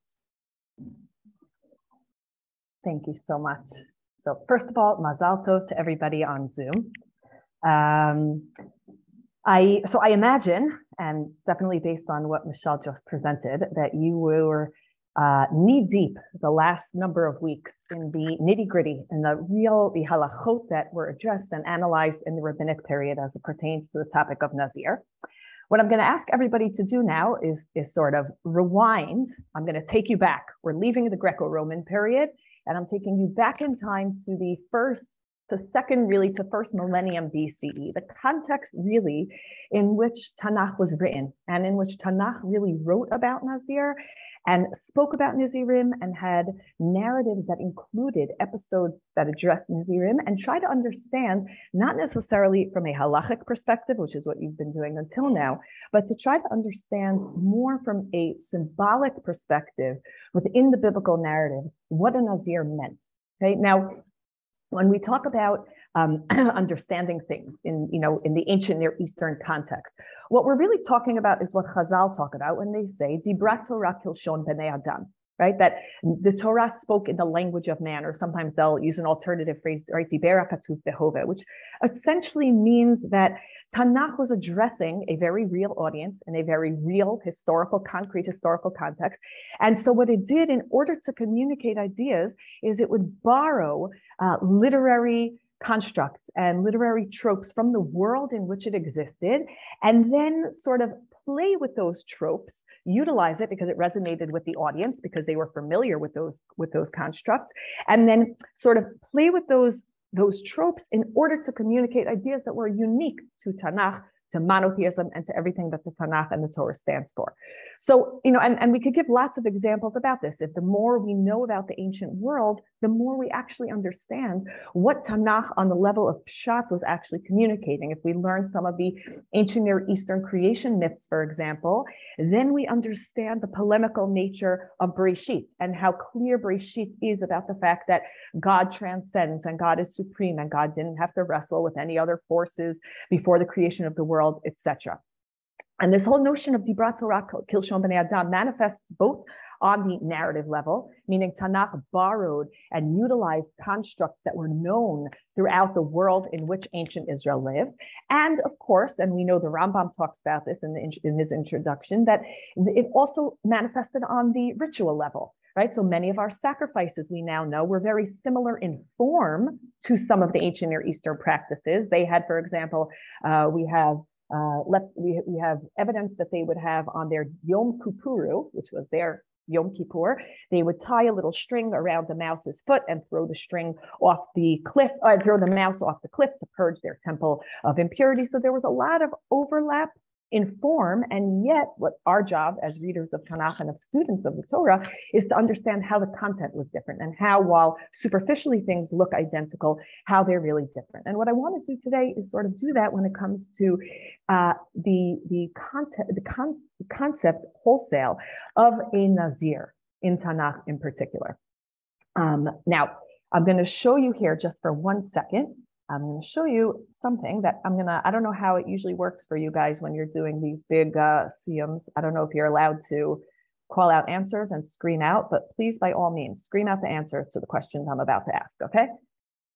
Thank you so much. So first of all, Mazal Tov to everybody on Zoom. I imagine, and definitely based on what Michelle just presented, that you were knee deep the last number of weeks in the nitty gritty and the halachot that were addressed and analyzed in the rabbinic period as it pertains to the topic of Nazir. What I'm going to ask everybody to do now is sort of rewind. I'm going to take you back. We're leaving the Greco-Roman period, and I'm taking you back in time to the first millennium BCE, the context really in which Tanakh was written and in which Tanakh really wrote about Nazir and spoke about Nazirim and had narratives that included episodes that addressed Nazirim and try to understand, not necessarily from a halachic perspective, which is what you've been doing until now, but to try to understand more from a symbolic perspective within the biblical narrative, what a Nazir meant. Okay, now, when we talk about understanding things in the ancient Near Eastern context, what we're really talking about is what Chazal talk about when they say Dibrat Torah Kilshon Bnei Adam, right? That the Torah spoke in the language of man, or sometimes they'll use an alternative phrase, right? Dibera Katuv Behove, which essentially means that Tanakh was addressing a very real audience in a very real concrete historical context. And so what it did in order to communicate ideas is it would borrow literary constructs and literary tropes from the world in which it existed, and then sort of play with those tropes, utilize it because it resonated with the audience because they were familiar with those constructs, and then sort of play with those tropes in order to communicate ideas that were unique to Tanakh, to monotheism, and to everything that the Tanakh and the Torah stands for. So, and we could give lots of examples about this. If the more we know about the ancient world, the more we actually understand what Tanakh on the level of Pshat was actually communicating. If we learn some of the ancient Near Eastern creation myths, for example, then we understand the polemical nature of Bereshit and how clear Bereshit is about the fact that God transcends and God is supreme and God didn't have to wrestle with any other forces before the creation of the world, etc. And this whole notion of Dibrat Torah Kilshon Bnei Adam manifests both on the narrative level, meaning Tanakh borrowed and utilized constructs that were known throughout the world in which ancient Israel lived. And of course, and we know the Rambam talks about this in his introduction, that it also manifested on the ritual level, right? So many of our sacrifices we now know were very similar in form to some of the ancient Near Eastern practices. They had, for example, we have evidence that they would have on their Yom Kippuru, which was their Yom Kippur, they would tie a little string around the mouse's foot and throw the string off the cliff, throw the mouse off the cliff to purge their temple of impurity. So there was a lot of overlap in form, and yet what our job as readers of Tanakh and of students of the Torah is to understand how the content was different and how, while superficially things look identical, how they're really different. And what I want to do today is sort of do that when it comes to the concept wholesale of a Nazir in Tanakh in particular. Now, I'm going to show you here just for 1 second I'm going to show you something that I don't know how it usually works for you guys when you're doing these big Siyums. I don't know if you're allowed to call out answers and scream out, but please, by all means, scream out the answers to the questions I'm about to ask, okay?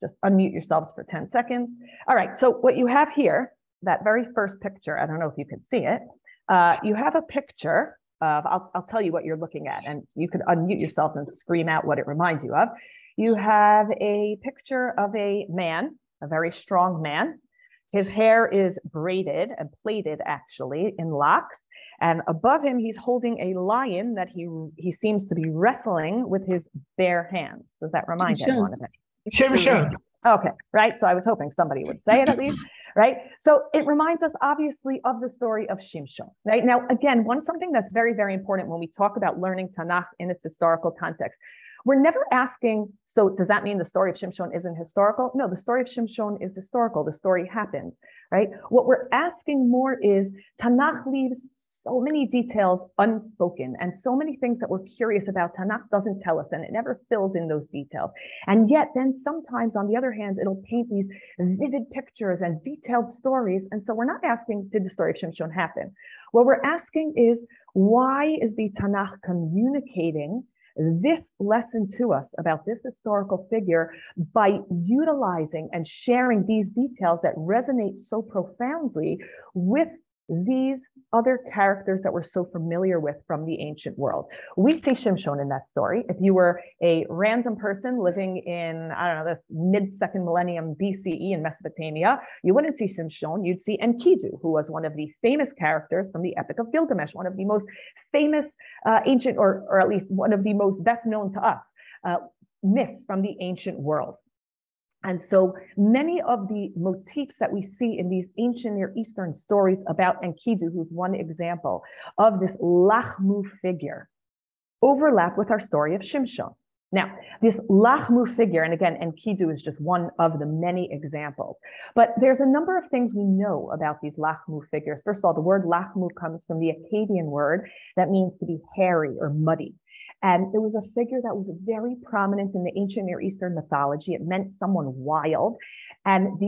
Just unmute yourselves for 10 seconds. All right, so what you have here, that very first picture, I don't know if you can see it, you have a picture of, I'll tell you what you're looking at, and you can unmute yourselves and scream out what it reminds you of. You have a picture of a man, a very strong man. His hair is braided and plaited, actually, in locks. And above him, he's holding a lion that he seems to be wrestling with his bare hands. Does that remind anyone of it? Sure. Okay, right. So I was hoping somebody would say it at least, right? So it reminds us, obviously, of the story of Shimshon, right? Now, again, something that's very, very important when we talk about learning Tanakh in its historical context. We're never asking, so does that mean the story of Shimshon isn't historical? No, the story of Shimshon is historical. The story happened, right? What we're asking more is Tanakh leaves so many details unspoken and so many things that we're curious about. Tanakh doesn't tell us, and it never fills in those details. And yet then sometimes, on the other hand, it'll paint these vivid pictures and detailed stories. And so we're not asking, did the story of Shimshon happen? What we're asking is, why is the Tanakh communicating this lesson to us about this historical figure by utilizing and sharing these details that resonate so profoundly with these other characters that we're so familiar with from the ancient world? We see Shimshon in that story. If you were a random person living in, I don't know, this mid-second millennium BCE in Mesopotamia, you wouldn't see Shimshon, you'd see Enkidu, who was one of the famous characters from the Epic of Gilgamesh, one of the most famous ancient, or at least one of the most best known to us, myths from the ancient world. And so many of the motifs that we see in these ancient Near Eastern stories about Enkidu, who's one example of this Lachmu figure, overlap with our story of Shimshon. Now, this Lachmu figure, and again, Enkidu is just one of the many examples, but there's a number of things we know about these Lachmu figures. First of all, the word Lachmu comes from the Akkadian word that means to be hairy or muddy. And it was a figure that was very prominent in the ancient Near Eastern mythology. It meant someone wild. And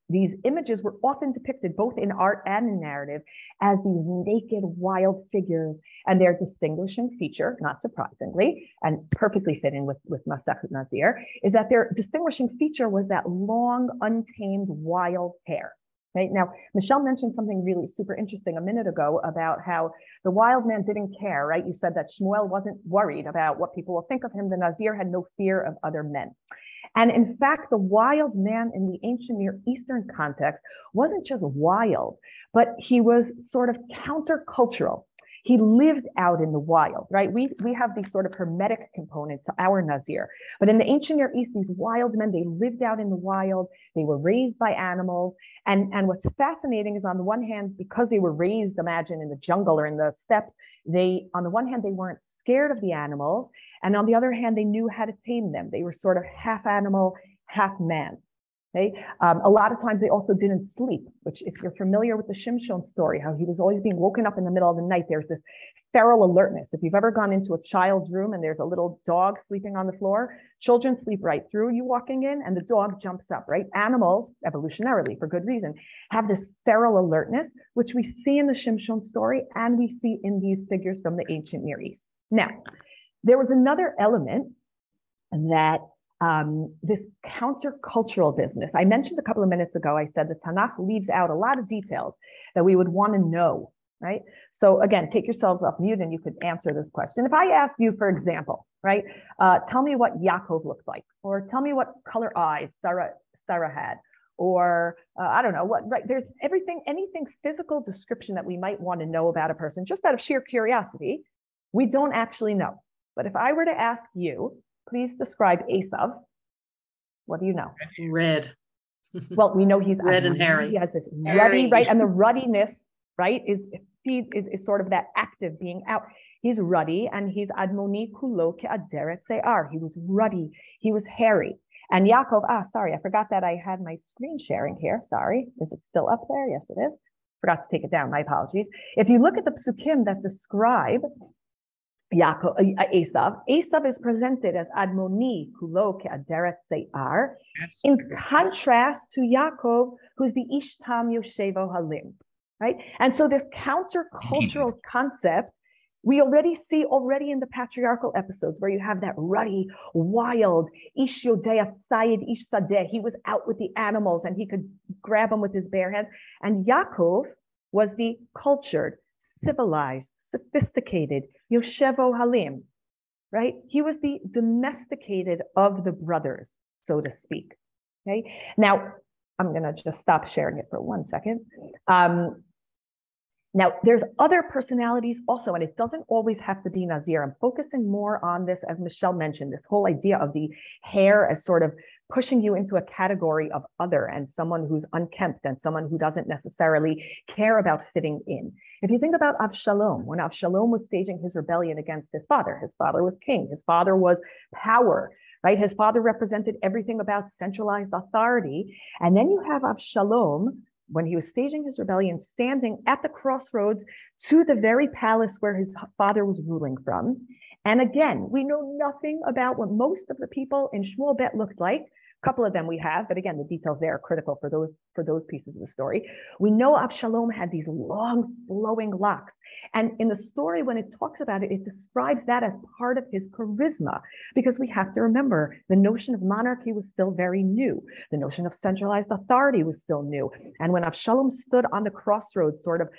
these images were often depicted both in art and in narrative as these naked, wild figures. And their distinguishing feature, not surprisingly, and perfectly fit in with Masechet Nazir, is that their distinguishing feature was that long, untamed, wild hair. Right? Now, Michelle mentioned something really super interesting a minute ago about how the wild man didn't care, right? You said that Shmuel wasn't worried about what people will think of him. The Nazir had no fear of other men. And in fact, the wild man in the ancient Near Eastern context wasn't just wild, but he was sort of countercultural. He lived out in the wild, right? We have these sort of hermetic component to our Nazir. But in the ancient Near East, these wild men, they lived out in the wild. They were raised by animals. And what's fascinating is, on the one hand, because they were raised, imagine, in the jungle or in the steppes, on the one hand, they weren't scared of the animals. And on the other hand, they knew how to tame them. They were sort of half animal, half man. Okay? A lot of times they also didn't sleep, which, if you're familiar with the Shimshon story, how he was always being woken up in the middle of the night, there's this feral alertness. If you've ever gone into a child's room and there's a little dog sleeping on the floor, children sleep right through you walking in and the dog jumps up, right? Animals, evolutionarily, for good reason, have this feral alertness, which we see in the Shimshon story and we see in these figures from the ancient Near East. Now, there was another element that this countercultural business. I mentioned a couple of minutes ago, I said the Tanakh leaves out a lot of details that we would want to know, right? So again, take yourselves off mute and you could answer this question. If I asked you, for example, right, tell me what Yaakov looked like, or tell me what color eyes Sarah had, or I don't know what, right? There's anything physical description that we might want to know about a person, just out of sheer curiosity, we don't actually know. But if I were to ask you, please describe Esav. What do you know? Red. Well, we know he's red and hairy. He has this ruddy, right? And the ruddiness, right, is sort of that active being out. He's ruddy, and he's admoni kulo ke'aderet se'ar. He was ruddy. He was hairy. And Yaakov, sorry, I forgot that I had my screen sharing here. Sorry. Is it still up there? Yes, it is. Forgot to take it down. My apologies. If you look at the psukim that describe Esav. Esav is presented as Admoni Kulo Ke'aderet Seyar, in contrast to Yaakov, who's the Ishtam Yoshevo Halim, right? And so this countercultural concept, we already see in the patriarchal episodes where you have that ruddy, wild, Ish Yodea Sayed Ish Sadeh. He was out with the animals and he could grab them with his bare hands. And Yaakov was the cultured, civilized, sophisticated, Yoshevo Halim, right? He was the domesticated of the brothers, so to speak. Okay. Now, I'm going to just stop sharing it for 1 second. Now, there's other personalities also, and it doesn't always have to be Nazir. I'm focusing more on this, as Michelle mentioned, this whole idea of the hair as sort of pushing you into a category of other and someone who's unkempt and someone who doesn't necessarily care about fitting in. If you think about Avshalom, when Avshalom was staging his rebellion against his father was king, his father was power, right? His father represented everything about centralized authority. And then you have Avshalom, when he was staging his rebellion, standing at the crossroads to the very palace where his father was ruling from. And again, we know nothing about what most of the people in Shmuel Bet looked like. A couple of them we have, but again, the details there are critical for those pieces of the story. We know Avshalom had these long flowing locks. And in the story, when it talks about it, it describes that as part of his charisma, because we have to remember the notion of monarchy was still very new. The notion of centralized authority was still new. And when Avshalom stood on the crossroads, sort of,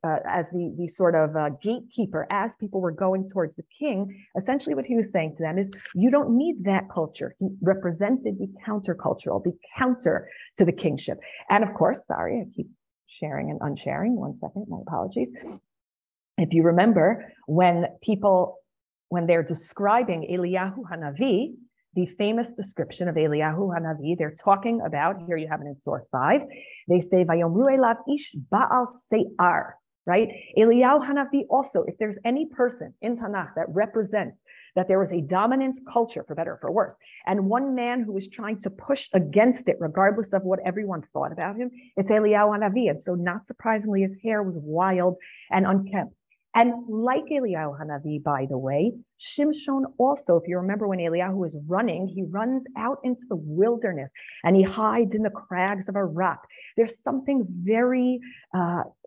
as the sort of gatekeeper, as people were going towards the king, essentially what he was saying to them is, you don't need that culture. He represented the countercultural, the counter to the kingship. And of course, sorry, I keep sharing and unsharing. 1 second, my apologies. If you remember, when they're describing Eliyahu Hanavi, the famous description of Eliyahu Hanavi, they're talking about, here you have it in source 5, they say, Vayomru elav ish ba'al se'ar, right? Eliyahu Hanavi also, if there's any person in Tanakh that represents that there was a dominant culture, for better or for worse, and one man who was trying to push against it, regardless of what everyone thought about him, it's Eliyahu Hanavi. And so not surprisingly, his hair was wild and unkempt. And like Eliyahu Hanavi, by the way, Shimshon also, if you remember when Eliyahu is running, he runs out into the wilderness and he hides in the crags of a rock. There's something very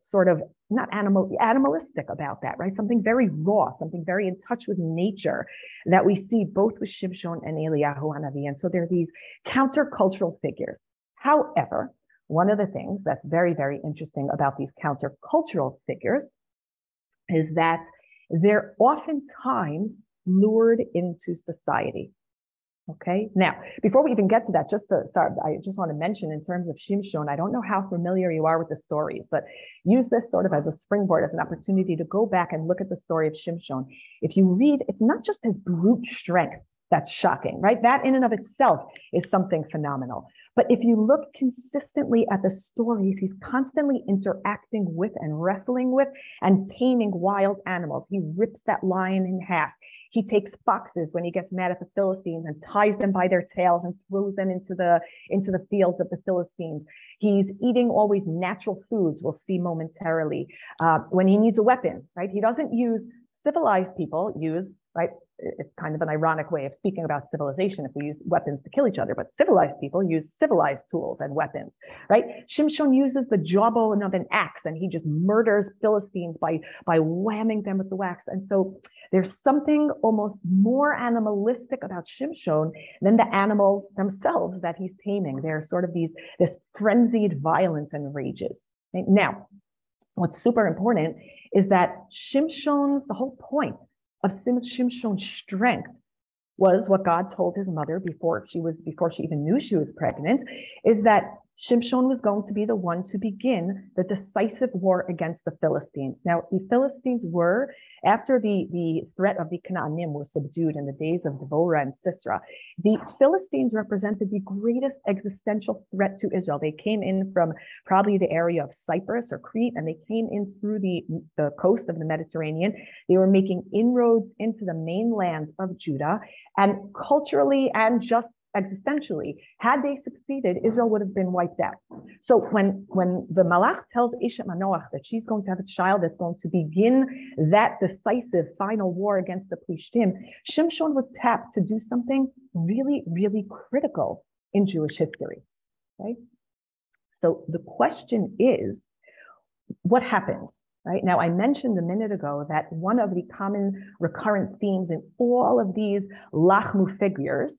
sort of not animalistic about that, right? Something very raw, something very in touch with nature that we see both with Shimshon and Eliyahu Hanavi. And so there are these countercultural figures. However, one of the things that's very, very interesting about these countercultural figures is that they're oftentimes lured into society. Okay, now, before we even get to that, I just want to mention in terms of Shimshon, I don't know how familiar you are with the stories, but use this sort of as a springboard, as an opportunity to go back and look at the story of Shimshon. If you read, it's not just his brute strength that's shocking, right? That in and of itself is something phenomenal. But if you look consistently at the stories, he's constantly interacting with and wrestling with and taming wild animals. He rips that lion in half. He takes foxes when he gets mad at the Philistines and ties them by their tails and throws them into the fields of the Philistines. He's eating always natural foods, we'll see momentarily. When he needs a weapon, right? He doesn't use, civilized people use, right? It's kind of an ironic way of speaking about civilization if we use weapons to kill each other, but civilized people use civilized tools and weapons, right? Shimshon uses the jawbone of an axe and he just murders Philistines by whamming them with the axe. And so there's something almost more animalistic about Shimshon than the animals themselves that he's taming. There's sort of this frenzied violence and rages. Right? Now, what's super important is that Shimshon's, the whole point of Shimshon's strength was what God told his mother before she even knew she was pregnant, is that Shimshon was going to be the one to begin the decisive war against the Philistines. Now, the Philistines were, after the threat of the Canaanim were subdued in the days of Devorah and Sisera, the Philistines represented the greatest existential threat to Israel. They came in from probably the area of Cyprus or Crete, and they came in through the coast of the Mediterranean. They were making inroads into the mainland of Judah, and culturally and just existentially. Had they succeeded, Israel would have been wiped out. So when the Malach tells Ishet Manoach that she's going to have a child that's going to begin that decisive final war against the Plishtim, Shimshon was tapped to do something really, really critical in Jewish history, right? So the question is, what happens? Right now, I mentioned a minute ago that one of the common recurrent themes in all of these Lachmu figures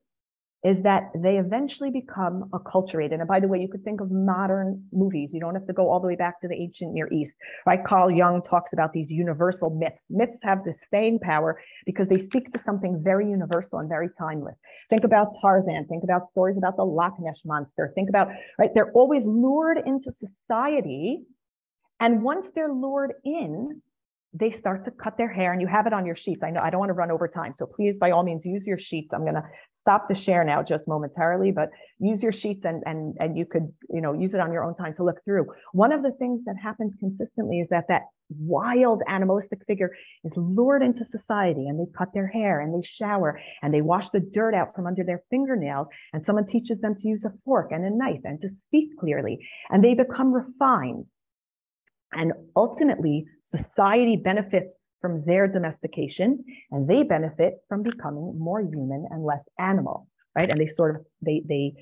is that they eventually become acculturated. And by the way, you could think of modern movies. You don't have to go all the way back to the ancient Near East, right? Carl Jung talks about these universal myths. Myths have this staying power because they speak to something very universal and very timeless. Think about Tarzan, think about stories about the Loch Ness Monster, think about, right? They're always lured into society. And once they're lured in, they start to cut their hair, and you have it on your sheets. I know I don't want to run over time, so please, by all means, use your sheets. I'm going to stop the share now just momentarily, but use your sheets and you could, use it on your own time to look through. One of the things that happens consistently is that wild animalistic figure is lured into society, and they cut their hair and they shower and they wash the dirt out from under their fingernails, and someone teaches them to use a fork and a knife and to speak clearly, and they become refined. And ultimately, society benefits from their domestication, and they benefit from becoming more human and less animal, right? And they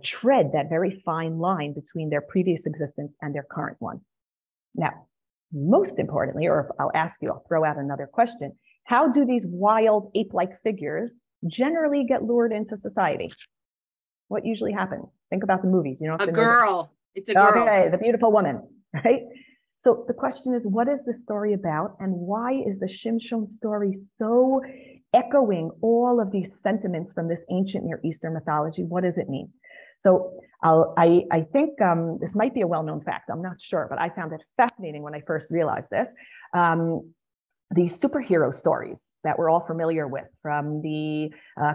tread that very fine line between their previous existence and their current one. Now, most importantly, or I'll throw out another question. How do these wild ape-like figures generally get lured into society? What usually happens? Think about the movies. A girl. It's a girl. Okay, the beautiful woman, right? So the question is, what is the story about, and why is the Shimshon story so echoing all of these sentiments from this ancient Near Eastern mythology? What does it mean? So I think this might be a well-known fact. I'm not sure, but I found it fascinating when I first realized this. These superhero stories that we're all familiar with from the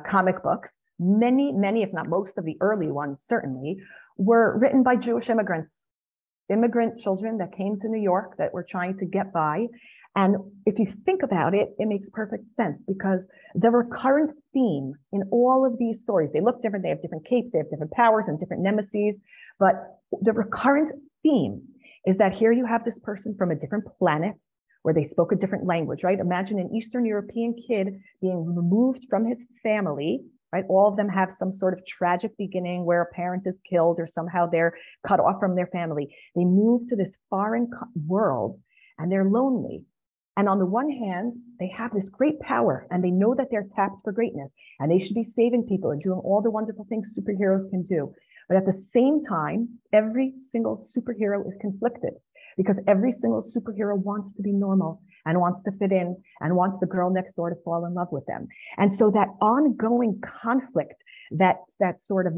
comic books, many, if not most of the early ones certainly, were written by Jewish immigrant children that came to New York that were trying to get by. And if you think about it, it makes perfect sense, because the recurrent theme in all of these stories, they look different, they have different capes, they have different powers and different nemesis, but the recurrent theme is that here you have this person from a different planet where they spoke a different language, right? Imagine an Eastern European kid being removed from his family, right? All of them have some sort of tragic beginning where a parent is killed or somehow they're cut off from their family. They move to this foreign world and they're lonely. And on the one hand, they have this great power and they know that they're tapped for greatness and they should be saving people and doing all the wonderful things superheroes can do. But at the same time, every single superhero is conflicted, because every single superhero wants to be normal and wants to fit in and wants the girl next door to fall in love with them. And so that ongoing conflict, that sort of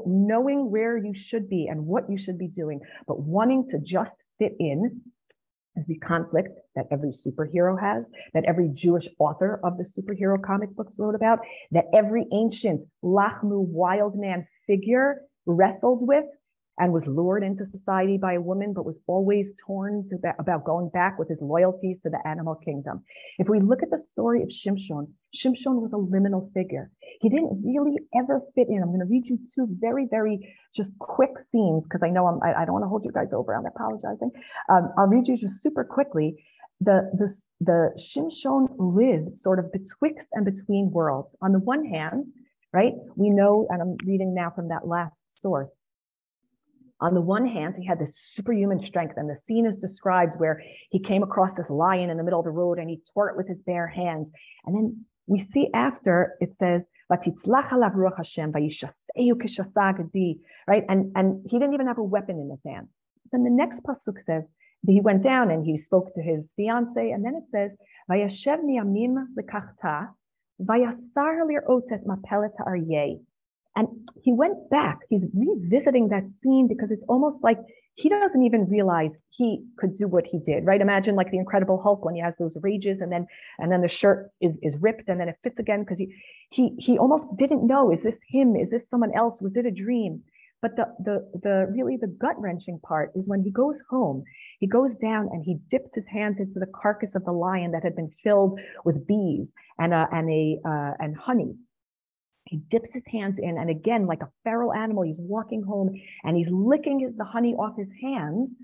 knowing where you should be and what you should be doing, but wanting to just fit in, is the conflict that every superhero has, that every Jewish author of the superhero comic books wrote about, that every ancient Lachmu wild man figure wrestled with and was lured into society by a woman, but was always torn about going back with his loyalties to the animal kingdom. If we look at the story of Shimshon, Shimshon was a liminal figure. He didn't really ever fit in. I'm going to read you two very, very just quick scenes, because I know I don't want to hold you guys over. I'm apologizing. I'll read you just super quickly. The Shimshon lived sort of betwixt and between worlds. On the one hand, right, we know, and I'm reading now from that last source, on the one hand, he had this superhuman strength, and the scene is described where he came across this lion in the middle of the road and he tore it with his bare hands. And then we see after it says, right? And he didn't even have a weapon in his hand. Then the next pasuk says that he went down and he spoke to his fiance, and then it says, Vayashev niyamim lekachta, vayasar lirot et mapelet ha'aryeh. And he went back, he's revisiting that scene because it's almost like he doesn't even realize he could do what he did, right? Imagine like the Incredible Hulk when he has those rages and then the shirt is ripped and then it fits again, because he almost didn't know, is this him? Is this someone else? Was it a dream? But the really the gut-wrenching part is when he goes home, he goes down and he dips his hands into the carcass of the lion that had been filled with bees and honey. He dips his hands in, and again, like a feral animal, he's walking home and he's licking the honey off his hands.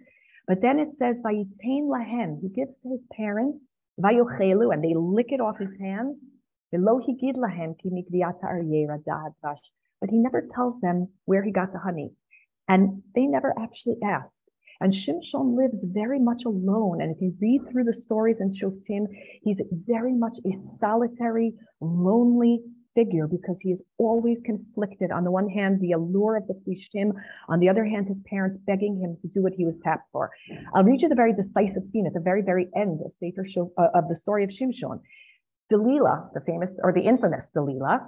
But then it says, Vayitain lahem, he gives to his parents, Vayochelu, and they lick it off his hands. Below higid lahem ki mikviata aryeh radad vash. But he never tells them where he got the honey. And they never actually asked. And Shimshon lives very much alone. And if you read through the stories in Shoftim, he's very much a solitary, lonely figure because he is always conflicted. On the one hand, the allure of the Plishtim. On the other hand, his parents begging him to do what he was tapped for. I'll read you the very decisive scene at the very, very end of of the story of Shimshon. Delilah, the famous or the infamous Delilah,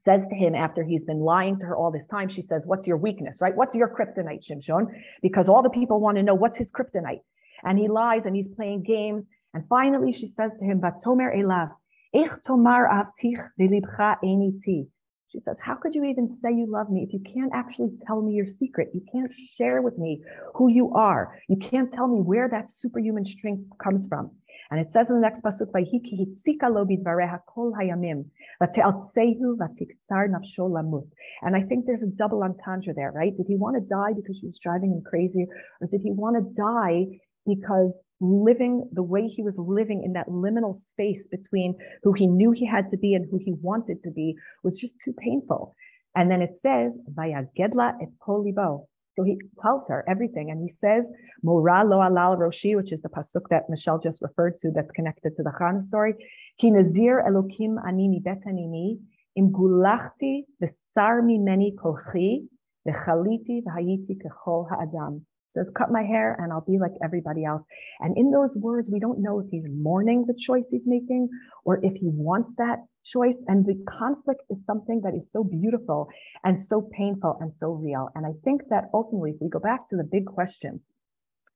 says to him after he's been lying to her all this time, she says, what's your weakness, right? What's your kryptonite, Shimshon? Because all the people want to know what's his kryptonite. And he lies and he's playing games. And finally, she says to him, Vatomer elav, ich tomar avtich velibcha einiti. She says, how could you even say you love me if you can't actually tell me your secret? You can't share with me who you are. You can't tell me where that superhuman strength comes from. And it says in the next pasuk, "Vayiki hitzika lo bidvareha kol hayamim, v'te'altzehu v'tiktzar nafsho lamut." And I think there's a double entendre there, right? Did he want to die because she was driving him crazy, or did he want to die because living the way he was living in that liminal space between who he knew he had to be and who he wanted to be was just too painful? And then it says, "Vayagedla et kol libo." So he tells her everything, and he says, "Mora lo alal roshi," which is the pasuk that Michelle just referred to, that's connected to the Chana story. Ki nazir elokim ani mi bet animi im gulachti v'sar mimeni kolchi v'chaliti v'hayiti kechol ha'adam. Says, cut my hair and I'll be like everybody else. And in those words, we don't know if he's mourning the choice he's making or if he wants that choice. And the conflict is something that is so beautiful and so painful and so real. And I think that ultimately, if we go back to the big question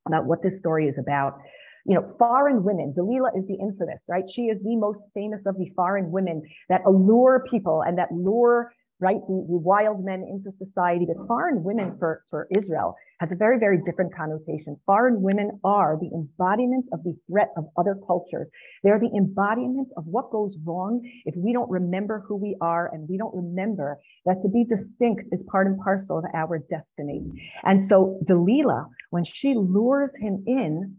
about what this story is about, you know, foreign women, Delilah is the infamous, right? She is the most famous of the foreign women that allure people and that lure, right, the wild men into society. But foreign women for Israel has a very, very different connotation. Foreign women are the embodiment of the threat of other cultures. They're the embodiment of what goes wrong if we don't remember who we are and we don't remember that to be distinct is part and parcel of our destiny. And so Delilah, when she lures him in,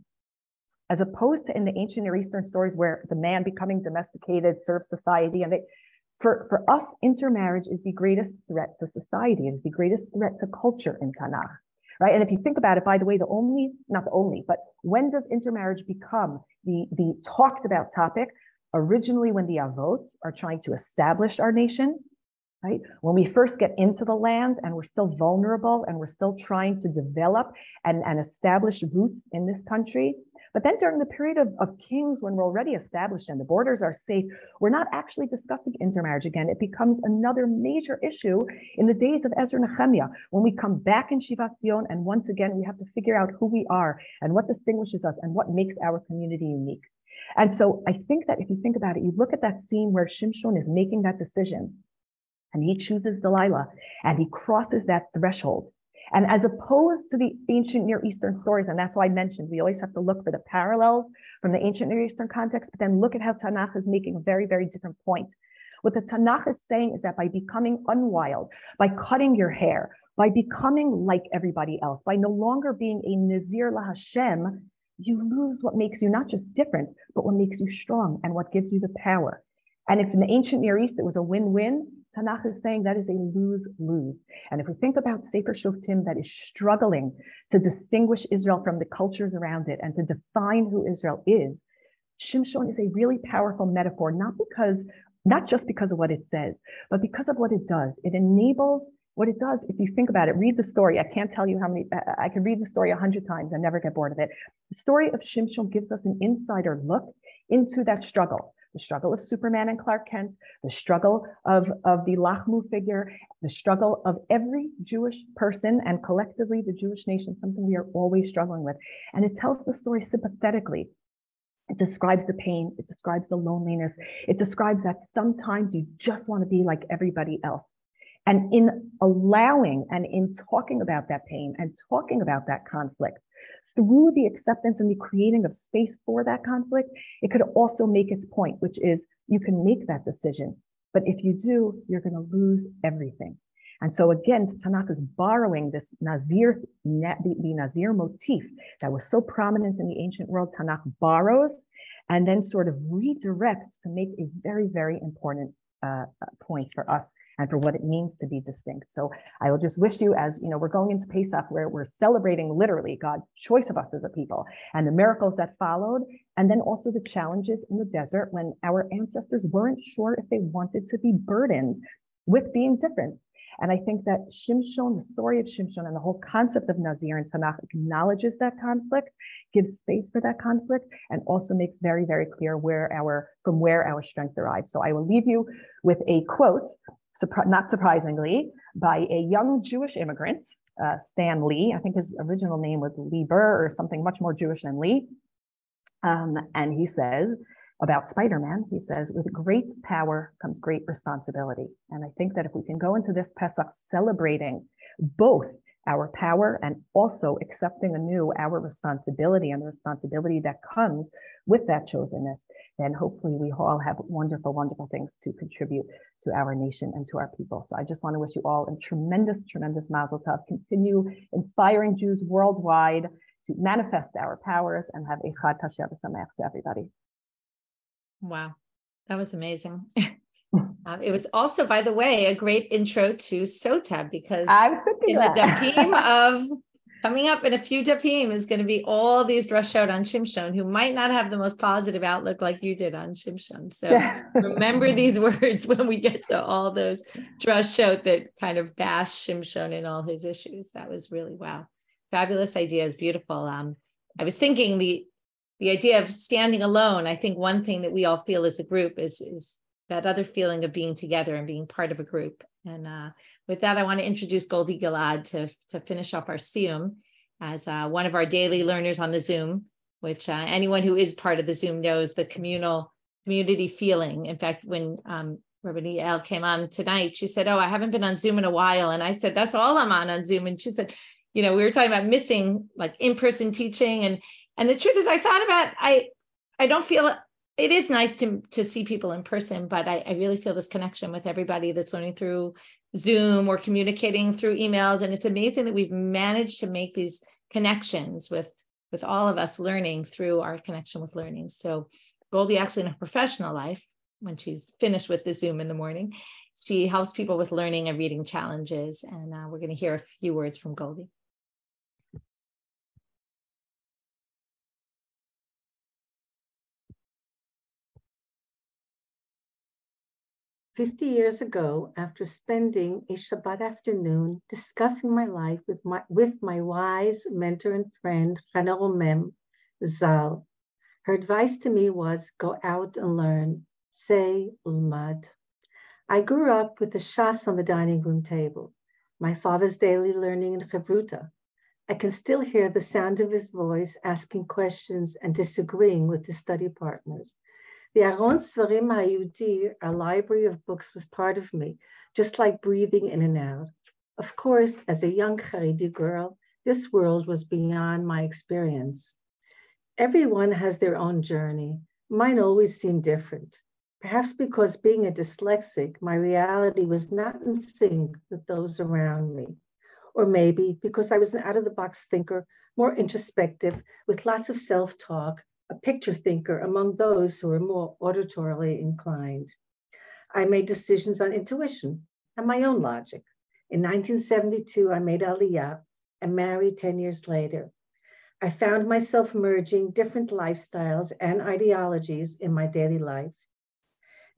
as opposed to in the ancient Near Eastern stories where the man becoming domesticated serves society, and for us, intermarriage is the greatest threat to society. It is the greatest threat to culture in Tanakh, right? And if you think about it, by the way, not the only, but when does intermarriage become the talked about topic? Originally, when the Avot are trying to establish our nation, right? When we first get into the land and we're still vulnerable and we're still trying to develop and establish roots in this country. But then during the period of kings, when we're already established and the borders are safe, we're not actually discussing intermarriage again. It becomes another major issue in the days of Ezra and Nehemiah, when we come back in Shivat Zion, and once again, we have to figure out who we are and what distinguishes us and what makes our community unique. And so I think that if you think about it, you look at that scene where Shimshon is making that decision, and he chooses Delilah, and he crosses that threshold. And as opposed to the ancient Near Eastern stories, and that's why I mentioned, we always have to look for the parallels from the ancient Near Eastern context, but then look at how Tanakh is making a very, very different point. What the Tanakh is saying is that by becoming unwild, by cutting your hair, by becoming like everybody else, by no longer being a Nazir la Hashem, you lose what makes you not just different, but what makes you strong and what gives you the power. And if in the ancient Near East it was a win-win, Tanakh is saying that is a lose-lose. And if we think about Sefer Shoftim that is struggling to distinguish Israel from the cultures around it and to define who Israel is, Shimshon is a really powerful metaphor, not just because of what it says, but because of what it does. It enables what it does. If you think about it, read the story. I can't tell you how many, I can read the story 100 times and never get bored of it. The story of Shimshon gives us an insider look into that struggle. The struggle of Superman and Clark Kent, the struggle of the Lachmu figure, the struggle of every Jewish person and collectively the Jewish nation, something we are always struggling with. And it tells the story sympathetically. It describes the pain, it describes the loneliness, it describes that sometimes you just want to be like everybody else. And in allowing and in talking about that pain and talking about that conflict, through the acceptance and the creating of space for that conflict, it could also make its point, which is you can make that decision But if you do, you're going to lose everything. And so again, Tanakh is borrowing this Nazir, the Nazir motif that was so prominent in the ancient world. Tanakh borrows and then sort of redirects to make a very, very important point for us and for what it means to be distinct. So I will just wish you, as you know, we're going into Pesach where we're celebrating literally God's choice of us as a people and the miracles that followed, and then also the challenges in the desert when our ancestors weren't sure if they wanted to be burdened with being different. And I think that Shimshon, the story of Shimshon and the whole concept of Nazir and Tanakh acknowledges that conflict, gives space for that conflict, and also makes very, very clear from where our strength derives. So I will leave you with a quote, not surprisingly, by a young Jewish immigrant, Stan Lee. I think his original name was Lieber or something much more Jewish than Lee. And he says, about Spider-Man, he says, with great power comes great responsibility. And I think that if we can go into this Pesach celebrating both our power and also accepting anew our responsibility and the responsibility that comes with that chosenness, then hopefully we all have wonderful, wonderful things to contribute to our nation and to our people. So I just want to wish you all a tremendous, tremendous mazel tov. Continue inspiring Jews worldwide to manifest our powers and have a Chag Kasher v'Sameach to everybody. Wow, that was amazing. It was also, by the way, a great intro to Sota, because in the dapim of coming up in a few dapim is going to be all these drashot on Shimshon, who might not have the most positive outlook like you did on Shimshon. So remember these words when we get to all those drashot that kind of bash Shimshon and all his issues. That was really, wow, fabulous ideas, beautiful. I was thinking the idea of standing alone. I think one thing that we all feel as a group is that other feeling of being together and being part of a group. And with that, I want to introduce Goldie Gilad to finish off our Siyum as one of our daily learners on the Zoom, which anyone who is part of the Zoom knows the community feeling. In fact, when Rabbanit Yael came on tonight, she said, "Oh, I haven't been on Zoom in a while." And I said, "That's all I'm on Zoom." And she said, "You know, we were talking about missing like in-person teaching." And the truth is, I thought about, I don't feel, it is nice to see people in person, but I really feel this connection with everybody that's learning through Zoom or communicating through emails. And it's amazing that we've managed to make these connections with all of us learning through our connection with learning. So Goldie, actually in her professional life, when she's finished with the Zoom in the morning, she helps people with learning and reading challenges. And we're going to hear a few words from Goldie. 50 years ago, after spending a Shabbat afternoon discussing my life with my wise mentor and friend, Chana Romem Zal, her advice to me was, go out and learn, say ulmad. I grew up with the shas on the dining room table, my father's daily learning in Chavruta. I can still hear the sound of his voice asking questions and disagreeing with his study partners. The Aron Svarim HaYehudi, our library of books, was part of me, just like breathing in and out. Of course, as a young Haredi girl, this world was beyond my experience. Everyone has their own journey. Mine always seemed different. Perhaps because being a dyslexic, my reality was not in sync with those around me. Or maybe because I was an out-of-the-box thinker, more introspective, with lots of self-talk, a picture thinker among those who are more auditorily inclined. I made decisions on intuition and my own logic. In 1972, I made Aliyah and married 10 years later. I found myself merging different lifestyles and ideologies in my daily life.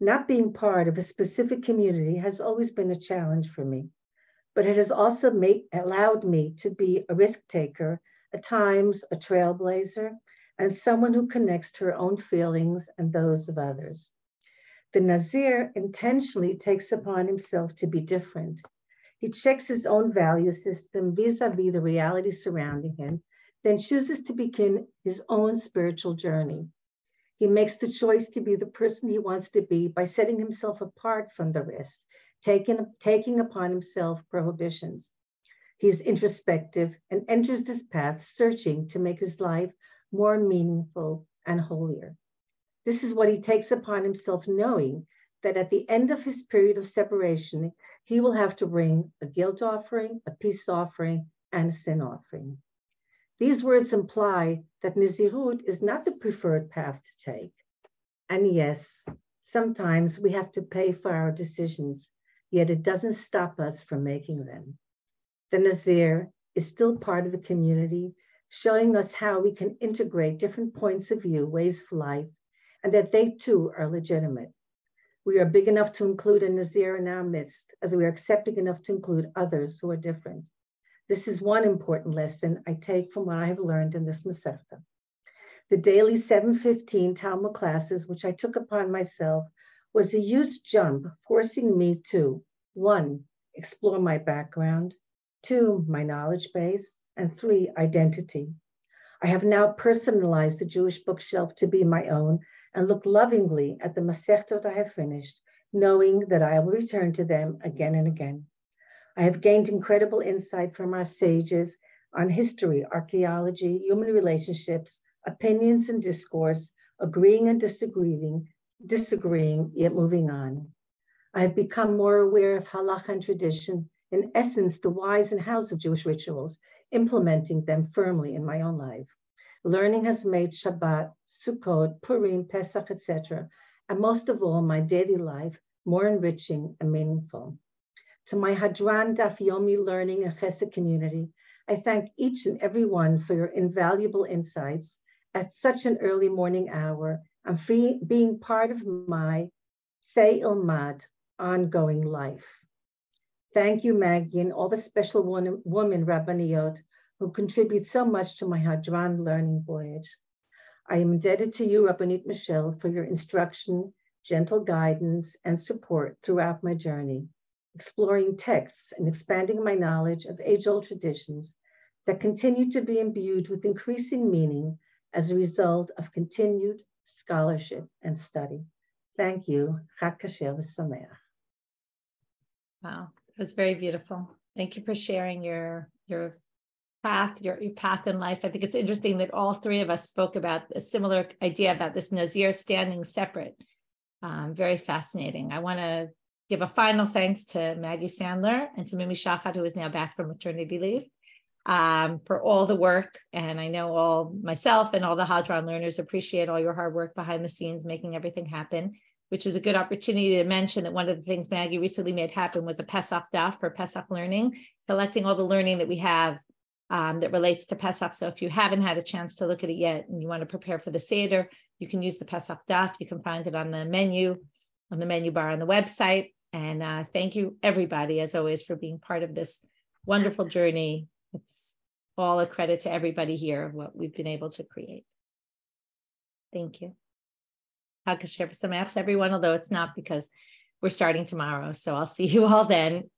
Not being part of a specific community has always been a challenge for me, but it has also allowed me to be a risk taker, at times a trailblazer, and someone who connects to her own feelings and those of others. The Nazir intentionally takes upon himself to be different. He checks his own value system vis-a-vis the reality surrounding him, then chooses to begin his own spiritual journey. He makes the choice to be the person he wants to be by setting himself apart from the rest, taking upon himself prohibitions. He is introspective and enters this path searching to make his life more meaningful and holier. This is what he takes upon himself, knowing that at the end of his period of separation, he will have to bring a guilt offering, a peace offering, and a sin offering. These words imply that Nazirut is not the preferred path to take. And yes, sometimes we have to pay for our decisions, yet it doesn't stop us from making them. The Nazir is still part of the community, showing us how we can integrate different points of view, ways of life, and that they too are legitimate. We are big enough to include a Nazir in our midst, as we are accepting enough to include others who are different. This is one important lesson I take from what I have learned in this Masechet. The daily 7:15 Talmud classes, which I took upon myself, was a huge jump, forcing me to 1, explore my background, 2, my knowledge base, and 3, identity. I have now personalized the Jewish bookshelf to be my own and look lovingly at the Masechtot I have finished, knowing that I will return to them again and again. I have gained incredible insight from our sages on history, archaeology, human relationships, opinions and discourse, agreeing and disagreeing, yet moving on. I have become more aware of halacha and tradition, in essence, the whys and hows of Jewish rituals, implementing them firmly in my own life. Learning has made Shabbat, Sukkot, Purim, Pesach, etc., and most of all, my daily life more enriching and meaningful. To my Hadran Daf Yomi learning and Chesed community, I thank each and every one for your invaluable insights at such an early morning hour and for being part of my Say Ilmad ongoing life. Thank you, Maggie, and all the special women Rabbaniyot who contribute so much to my Hadran learning voyage. I am indebted to you, Rabbanit Michelle, for your instruction, gentle guidance, and support throughout my journey, exploring texts and expanding my knowledge of age-old traditions that continue to be imbued with increasing meaning as a result of continued scholarship and study. Thank you. Chag Kasher v'Sameach. Wow, it was very beautiful. Thank you for sharing your path, your path in life. I think it's interesting that all three of us spoke about a similar idea about this Nazir standing separate. Very fascinating. I want to give a final thanks to Maggie Sandler and to Mimi Shachat, who is now back from maternity leave, for all the work. And I know all myself and all the Hadran learners appreciate all your hard work behind the scenes, making everything happen, which is a good opportunity to mention that one of the things Maggie recently made happen was a Pesach daf for Pesach learning, collecting all the learning that we have that relates to Pesach. So if you haven't had a chance to look at it yet and you want to prepare for the Seder, you can use the Pesach daf. You can find it on the menu bar on the website. And thank you, everybody, as always, for being part of this wonderful journey. It's all a credit to everybody here of what we've been able to create. Thank you. Chag Kasher v'Sameach to everyone, although it's not because we're starting tomorrow. So I'll see you all then.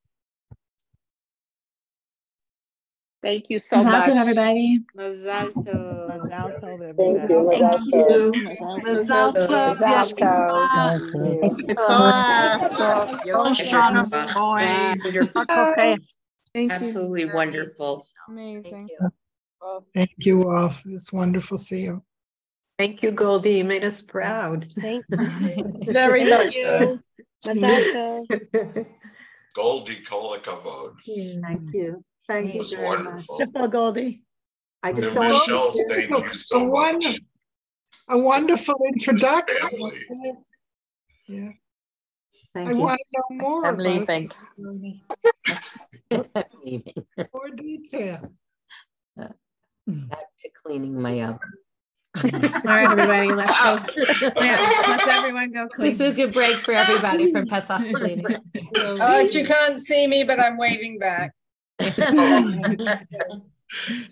Thank you so much, everybody. Mazal tov. Mazal tov, Thank you. Mazal tov. Absolutely wonderful. Amazing. Thank you all. It's wonderful to see you. Thank you, Goldie. You made us proud. Thank you. Very much so. Goldie, kol hakavod. Thank you. Thank It you was very wonderful. much. Goldie. I just And don't Michelle, thank you so much. A wonderful introduction. Family. Yeah. Thank I you. want to know more I'm about leaving. more detail. Back to cleaning my oven. All right, everybody, let's go. Let's everyone go clean. This is a good break for everybody from Pesach cleaning. You can't see me, but I'm waving back.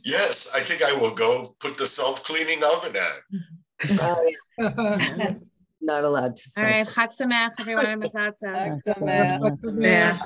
Yes, I think I will go put the self-cleaning oven at. Oh, yeah. Not allowed to say. All right, Chag Sameach, everyone. Mazal tov. Chag Sameach. Yeah.